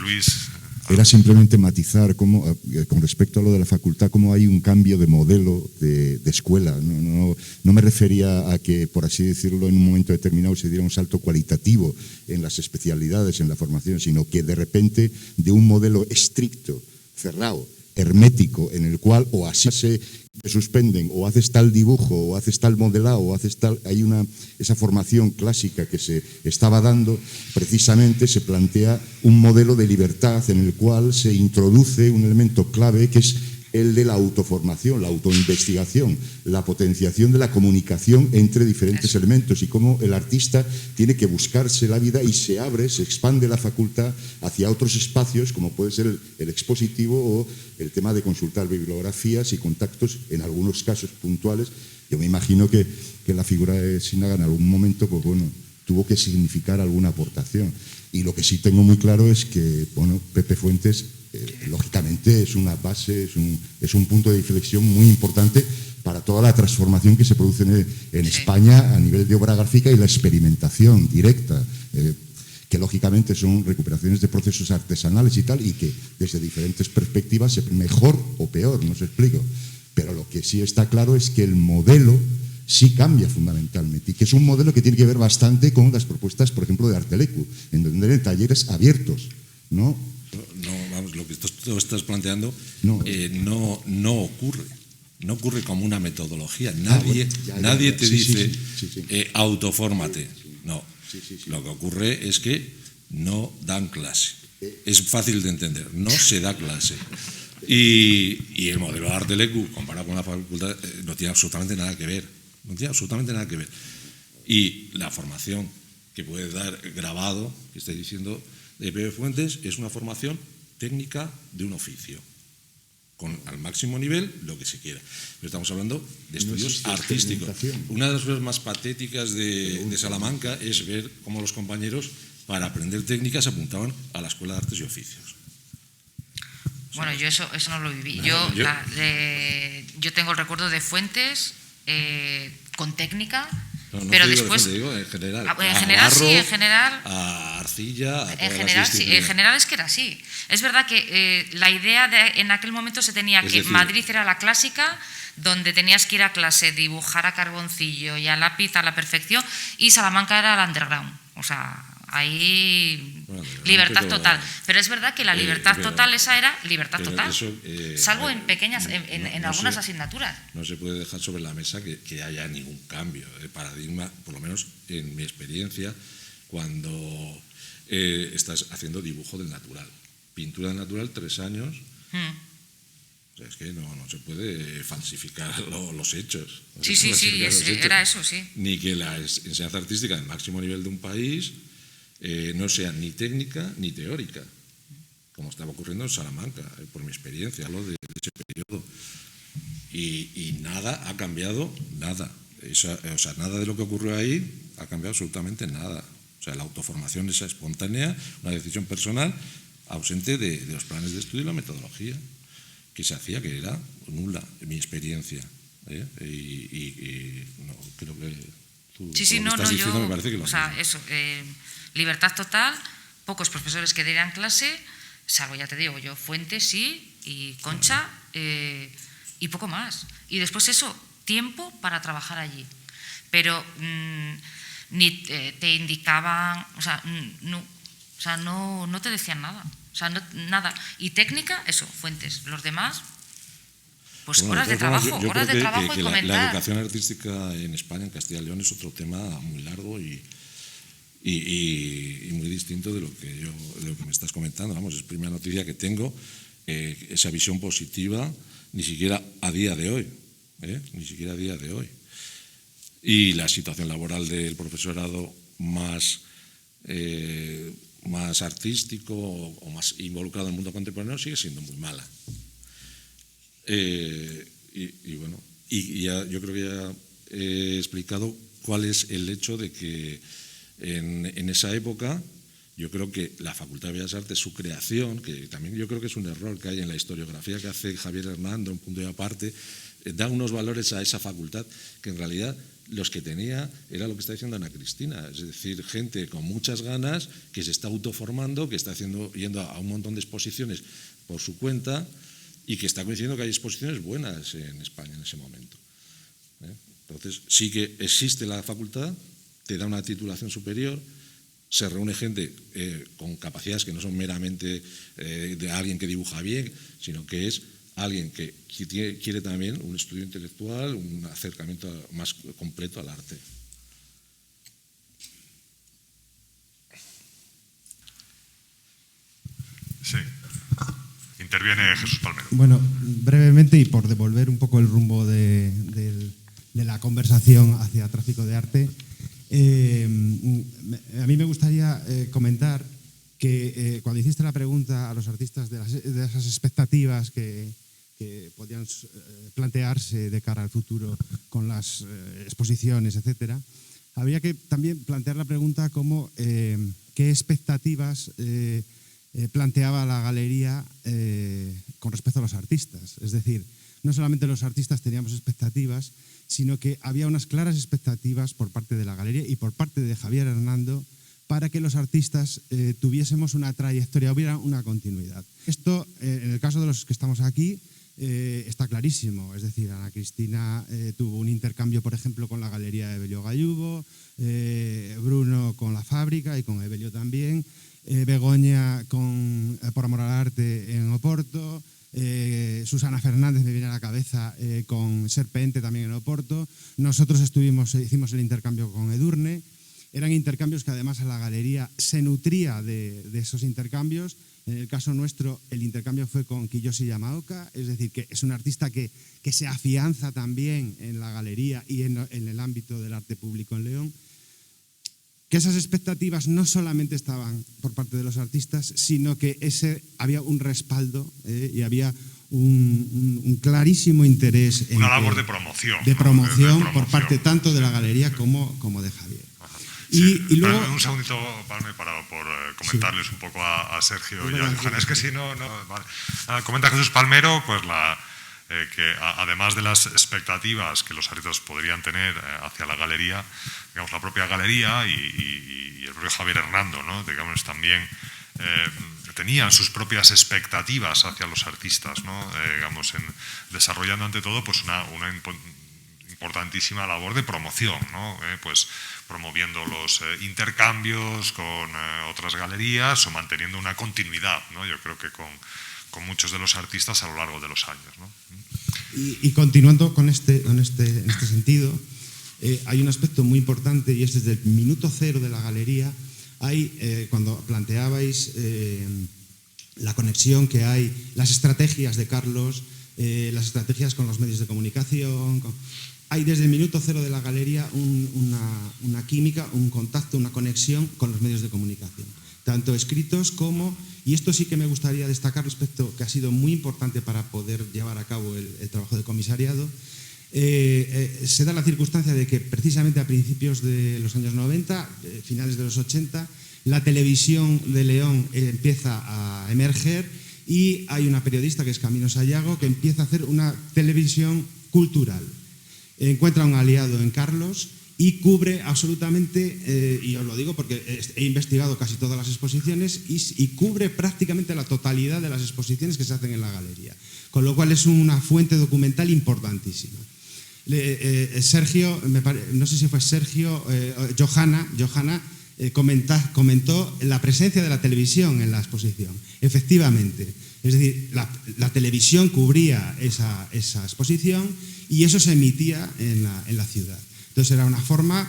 Luis. Era simplemente matizar cómo, con respecto a lo de la facultad, cómo hay un cambio de modelo de escuela. No me refería a que, por así decirlo, en un momento determinado se diera un salto cualitativo en las especialidades, en la formación, sino que de repente de un modelo estricto, cerrado, hermético, en el cual o así se suspenden, o haces tal dibujo, o haces tal modelado, o haces tal... Hay esa formación clásica que se estaba dando, precisamente se plantea un modelo de libertad en el cual se introduce un elemento clave que es el de la autoformación, la autoinvestigación, la potenciación de la comunicación entre diferentes elementos y cómo el artista tiene que buscarse la vida y se expande la facultad hacia otros espacios, como puede ser el expositivo o el tema de consultar bibliografías y contactos en algunos casos puntuales. Yo me imagino que la figura de Sinaga en algún momento, pues bueno, tuvo que significar alguna aportación. Y lo que sí tengo muy claro es que, bueno, Pepe Fuentes, lógicamente, es una base, es un punto de inflexión muy importante para toda la transformación que se produce en España a nivel de obra gráfica y la experimentación directa, que lógicamente son recuperaciones de procesos artesanales y tal, y que desde diferentes perspectivas, mejor o peor, no os explico. Pero lo que sí está claro es que el modelo sí cambia fundamentalmente y que es un modelo que tiene que ver bastante con las propuestas, por ejemplo, de Artelecu, en donde hay talleres abiertos, ¿no? No, vamos, lo que tú estás planteando no ocurre. No ocurre como una metodología. Nadie te dice autofórmate. No. Lo que ocurre es que no dan clase. Es fácil de entender. No se da clase. Y el modelo de Artelecu, comparado con la facultad, no tiene absolutamente nada que ver. No tiene absolutamente nada que ver. Y la formación que puede dar grabado, que esté diciendo, Pepe Fuentes es una formación técnica de un oficio, con al máximo nivel lo que se quiera. Pero estamos hablando de estudios artísticos. Una de las cosas más patéticas de Salamanca es ver cómo los compañeros, para aprender técnicas, apuntaban a la Escuela de Artes y Oficios. Bueno, yo eso no lo viví. No, Yo tengo el recuerdo de Fuentes con técnica, no pero te digo después... de Fuentes, digo, en general. En general barro, sí, en general... A arcilla, a En general, sí, en general es que era así. Es verdad que la idea en aquel momento se tenía es que decir, Madrid era la clásica, donde tenías que ir a clase, dibujar a carboncillo y a lápiz a la perfección, y Salamanca era el underground. O sea, ahí libertad total. Pero es verdad que la libertad total, esa era libertad total, eso, salvo en pequeñas, en algunas asignaturas. No se puede dejar sobre la mesa que haya ningún cambio de paradigma, por lo menos en mi experiencia, cuando estás haciendo dibujo del natural. Pintura del natural, 3 años. O sea, es que no se puede falsificar los hechos. Sí, era eso, sí. Ni que la enseñanza artística del máximo nivel de un país no sea ni técnica ni teórica, como estaba ocurriendo en Salamanca, por mi experiencia, hablo de ese periodo. Y nada ha cambiado, nada. O sea, nada de lo que ocurrió ahí ha cambiado absolutamente nada. O sea, la autoformación esa espontánea, una decisión personal, ausente de los planes de estudio y la metodología que se hacía, que era nula en mi experiencia. Y no, creo que tú estás diciendo, me parece que lo mismo. Eso, libertad total, pocos profesores que dieran clase, salvo, ya te digo, yo, Fuentes sí, y Concha, y poco más. Y después eso, tiempo para trabajar allí. Pero ni te indicaban, no te decían nada. O sea, nada. Y técnica, eso, Fuentes. Los demás, pues horas de trabajo, horas de trabajo y comentar. La educación artística en España, en Castilla y León, es otro tema muy largo y muy distinto de lo que me estás comentando. Vamos, es primera noticia que tengo, esa visión positiva, ni siquiera a día de hoy. Ni siquiera a día de hoy. Y la situación laboral del profesorado más artístico o más involucrado en el mundo contemporáneo sigue siendo muy mala. Bueno, ya, yo creo que ya he explicado cuál es el hecho de que en esa época yo creo que la Facultad de Bellas Artes, su creación, que también yo creo que es un error que hay en la historiografía que hace Javier Hernando, un punto de aparte, da unos valores a esa facultad que en realidad los que tenía era lo que está diciendo Ana Cristina, es decir, gente con muchas ganas que se está autoformando, que está yendo a un montón de exposiciones por su cuenta y que está coincidiendo que hay exposiciones buenas en España en ese momento. Entonces, sí que existe la facultad, te da una titulación superior, se reúne gente con capacidades que no son meramente de alguien que dibuja bien, sino que es alguien que quiere también un estudio intelectual, un acercamiento más completo al arte. Sí. Interviene Jesús Palmero. Bueno, brevemente y por devolver un poco el rumbo de la conversación hacia tráfico de arte, a mí me gustaría comentar que cuando hiciste la pregunta a los artistas de esas expectativas que podían plantearse de cara al futuro con las exposiciones, etcétera, habría que también plantear la pregunta como qué expectativas planteaba la galería con respecto a los artistas. Es decir, no solamente los artistas teníamos expectativas, sino que había unas claras expectativas por parte de la galería y por parte de Javier Hernando para que los artistas tuviésemos una trayectoria, hubiera una continuidad. Esto, en el caso de los que estamos aquí, está clarísimo. Es decir, Ana Cristina tuvo un intercambio, por ejemplo, con la galería de Evelio Gallubo, Bruno con la Fábrica y con Evelio también, Begoña por Amor al Arte en Oporto, Susana Fernández me viene a la cabeza con Serpente también en Oporto. Nosotros hicimos el intercambio con Edurne. Eran intercambios que además a la galería se nutría de esos intercambios. En el caso nuestro, el intercambio fue con Kiyoshi Yamaoka, es decir, que es un artista que se afianza también en la galería y en el ámbito del arte público en León. que esas expectativas no solamente estaban por parte de los artistas, sino que había un respaldo y había un clarísimo interés en una labor de promoción. De promoción por promoción. parte tanto de la galería como de Javier. Sí. Y luego, un segundito, Palme, por comentarles un poco a Sergio y a Johanna. Es que si no, vale. Comenta Jesús Palmero, pues que además de las expectativas que los artistas podrían tener hacia la galería, digamos, la propia galería y el propio Javier Hernando, ¿no? Digamos, también tenían sus propias expectativas hacia los artistas, ¿no? Digamos, desarrollando ante todo pues una importantísima labor de promoción, ¿no? Pues promoviendo los intercambios con otras galerías o manteniendo una continuidad, ¿no? Yo creo que con muchos de los artistas a lo largo de los años, ¿no? Y continuando en este sentido, hay un aspecto muy importante y es desde el minuto cero de la galería. Cuando planteabais la conexión que hay, las estrategias de Carlos, las estrategias con los medios de comunicación, hay desde el minuto cero de la galería una química, un contacto, una conexión con los medios de comunicación, tanto escritos como, y esto sí que me gustaría destacar respecto, que ha sido muy importante para poder llevar a cabo el trabajo de comisariado. Se da la circunstancia de que precisamente a principios de los años 90, finales de los 80, la televisión de León empieza a emerger y hay una periodista que es Camino Sayago que empieza a hacer una televisión cultural. Encuentra un aliado en Carlos y cubre absolutamente, y os lo digo porque he investigado casi todas las exposiciones, y cubre prácticamente la totalidad de las exposiciones que se hacen en la galería, con lo cual es una fuente documental importantísima. Sergio, no sé si fue Sergio, Johanna comentó la presencia de la televisión en la exposición. Efectivamente, es decir, la televisión cubría esa exposición y eso se emitía en la ciudad. Entonces era una forma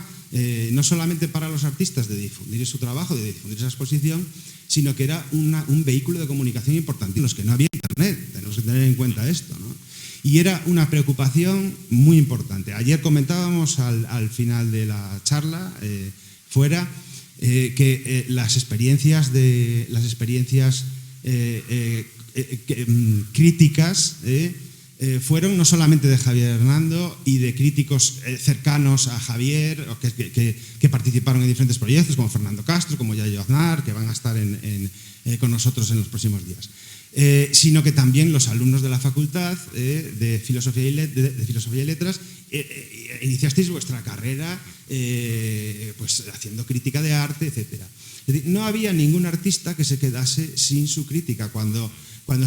no solamente para los artistas de difundir su trabajo, de difundir esa exposición, sino que era un vehículo de comunicación importante en los que no había internet. Tenemos que tener en cuenta esto, ¿no? Y era una preocupación muy importante. Ayer comentábamos al final de la charla, fuera, que las experiencias críticas fueron no solamente de Javier Hernando y de críticos cercanos a Javier, que participaron en diferentes proyectos, como Fernando Castro, como Yayo Aznar, que van a estar con nosotros en los próximos días. Sino que también los alumnos de la Facultad de Filosofía y Letras iniciasteis vuestra carrera pues haciendo crítica de arte, etc. Es decir, no había ningún artista que se quedase sin su crítica. Cuando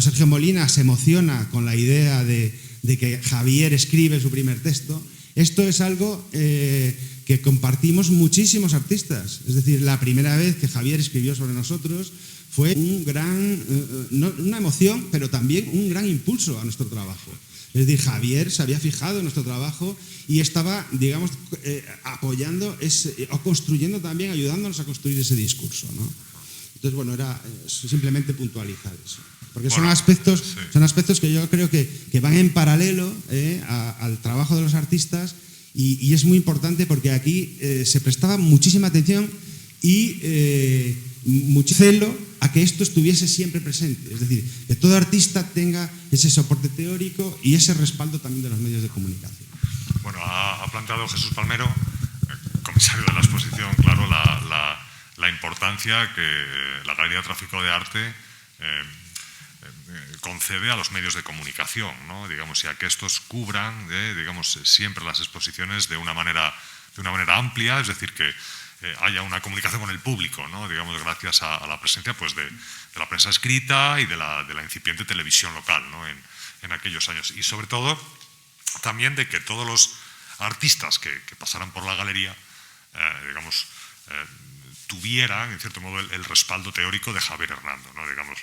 Sergio Molina se emociona con la idea de que Javier escribe su primer texto, esto es algo que compartimos muchísimos artistas. Es decir, la primera vez que Javier escribió sobre nosotros fue una emoción, pero también un gran impulso a nuestro trabajo. Es decir, Javier se había fijado en nuestro trabajo y estaba, digamos, apoyando o construyendo también, ayudándonos a construir ese discurso, ¿no? Entonces, bueno, era simplemente puntualizar eso. Porque son aspectos que yo creo que van en paralelo al trabajo de los artistas y es muy importante porque aquí se prestaba muchísima atención y mucho celo a que esto estuviese siempre presente. Es decir, que todo artista tenga ese soporte teórico y ese respaldo también de los medios de comunicación. Bueno, ha planteado Jesús Palmero, comisario de la exposición, claro, la importancia que la Galería de Tráfico de Arte concede a los medios de comunicación, ¿no? Digamos, y a que estos cubran, digamos, siempre las exposiciones de una manera amplia, es decir, que haya una comunicación con el público, ¿no? Digamos, gracias a la presencia pues, de la prensa escrita y de la incipiente televisión local, ¿no? en aquellos años. Y sobre todo, también de que todos los artistas que pasaran por la galería, digamos, tuvieran, en cierto modo, el respaldo teórico de Javier Hernando, ¿no? Digamos,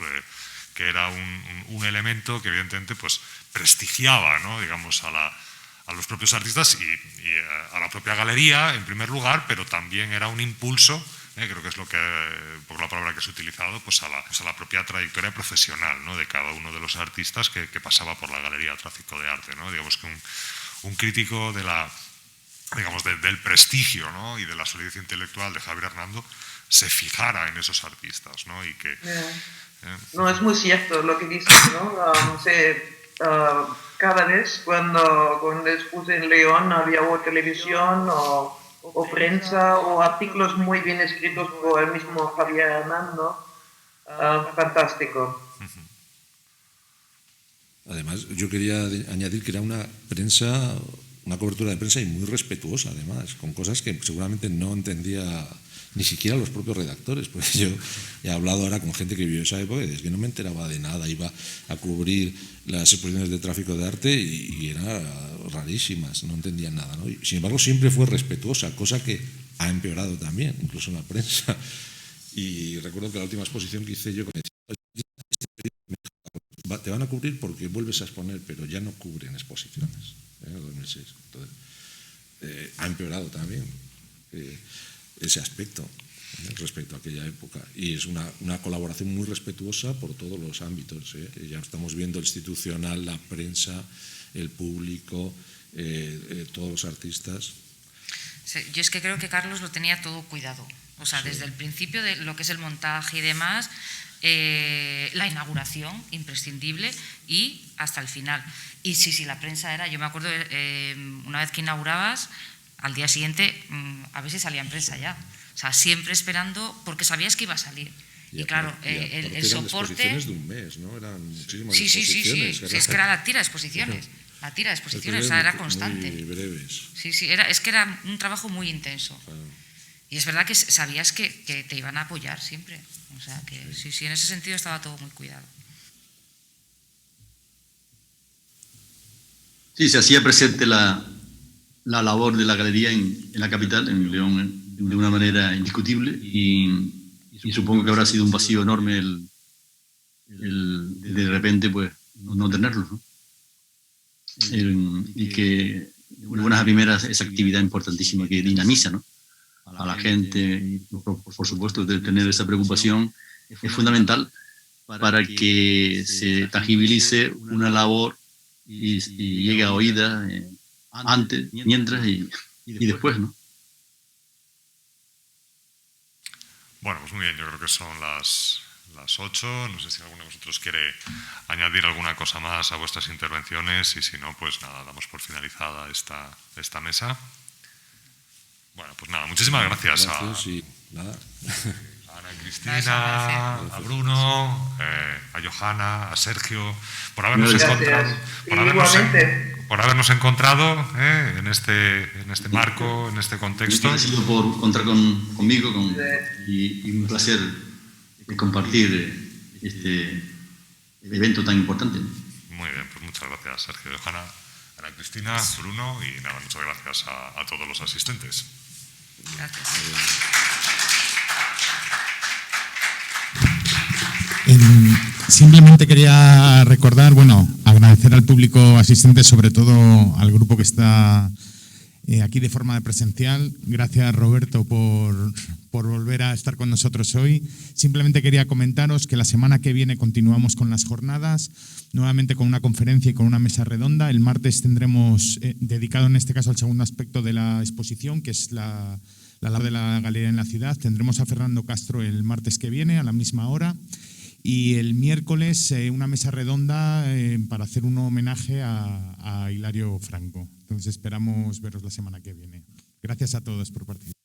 que era un elemento que evidentemente pues, prestigiaba, ¿no? Digamos, a los propios artistas y a la propia galería, en primer lugar, pero también era un impulso, creo que es lo que, por la palabra que se ha utilizado, pues a la propia trayectoria profesional, ¿no? De cada uno de los artistas que pasaba por la Galería de Tráfico de Arte, ¿no? Digamos que un crítico de la digamos, del prestigio, ¿no?, y de la solidez intelectual de Javier Hernando se fijara en esos artistas, ¿no? Y que, No, es muy cierto lo que dices, ¿no? Cada vez cuando expuse en León había o televisión o prensa o artículos muy bien escritos por el mismo Javier Hernando. Fantástico. Además, yo quería añadir que era una cobertura de prensa y muy respetuosa, además, con cosas que seguramente no entendía ni siquiera los propios redactores, porque yo he hablado ahora con gente que vivió esa época y es que no me enteraba de nada, iba a cubrir las exposiciones de tráfico de arte y eran rarísimas, no entendían nada, ¿no? Y, sin embargo, siempre fue respetuosa, cosa que ha empeorado también, incluso en la prensa. Y recuerdo que la última exposición que hice yo, te van a cubrir porque vuelves a exponer, pero ya no cubren exposiciones, en el 2006. Entonces, ha empeorado también ese aspecto respecto a aquella época, y es una colaboración muy respetuosa por todos los ámbitos. Ya estamos viendo el institucional, la prensa, el público, todos los artistas. Sí, yo es que creo que Carlos lo tenía todo cuidado, o sea, desde el principio de lo que es el montaje y demás, la inauguración, imprescindible, y hasta el final. Y sí, la prensa era, yo me acuerdo, una vez que inaugurabas, al día siguiente, a ver si salía en prensa ya. O sea, siempre esperando, porque sabías que iba a salir. Y claro, el soporte... Eran exposiciones de un mes, ¿no? Eran muchísimas exposiciones. Sí, es que era la tira de exposiciones. La tira de exposiciones, o sea, era constante. Muy breves. Sí, es que era un trabajo muy intenso. Claro. Y es verdad que sabías que te iban a apoyar siempre. O sea, que sí, en ese sentido estaba todo muy cuidado. Sí, se hacía presente la labor de la galería en la capital, en León, de una manera indiscutible, y supongo que habrá sido un vacío enorme el de repente pues no tenerlo, ¿no? Y que de buenas a primeras esa actividad importantísima que dinamiza, ¿no?, a la gente, y por supuesto de tener esa preocupación es fundamental para que se tangibilice una labor y llegue a oída antes, mientras y después, ¿no? Bueno, pues muy bien, yo creo que son las 8, no sé si alguno de vosotros quiere añadir alguna cosa más a vuestras intervenciones, y si no, pues nada, damos por finalizada esta mesa. Bueno, pues nada, muchísimas gracias a Ana y Cristina, a Bruno, a Johanna, a Sergio, por habernos encontrado en este marco, en este contexto. Ha sido por contar conmigo y un placer compartir este evento tan importante. Muy bien, pues muchas gracias, Sergio, Johanna, Ana, Cristina, Bruno, y nada, muchas gracias a todos los asistentes. Gracias. Simplemente quería recordar, agradecer al público asistente, sobre todo al grupo que está aquí de forma presencial. Gracias, Roberto, por volver a estar con nosotros hoy. Simplemente quería comentaros que la semana que viene continuamos con las jornadas, nuevamente con una conferencia y con una mesa redonda. El martes tendremos, dedicado en este caso al segundo aspecto de la exposición, que es la labor de la galería en la ciudad. Tendremos a Fernando Castro el martes que viene a la misma hora. Y el miércoles una mesa redonda para hacer un homenaje a Hilario Franco. Entonces esperamos veros la semana que viene. Gracias a todos por participar.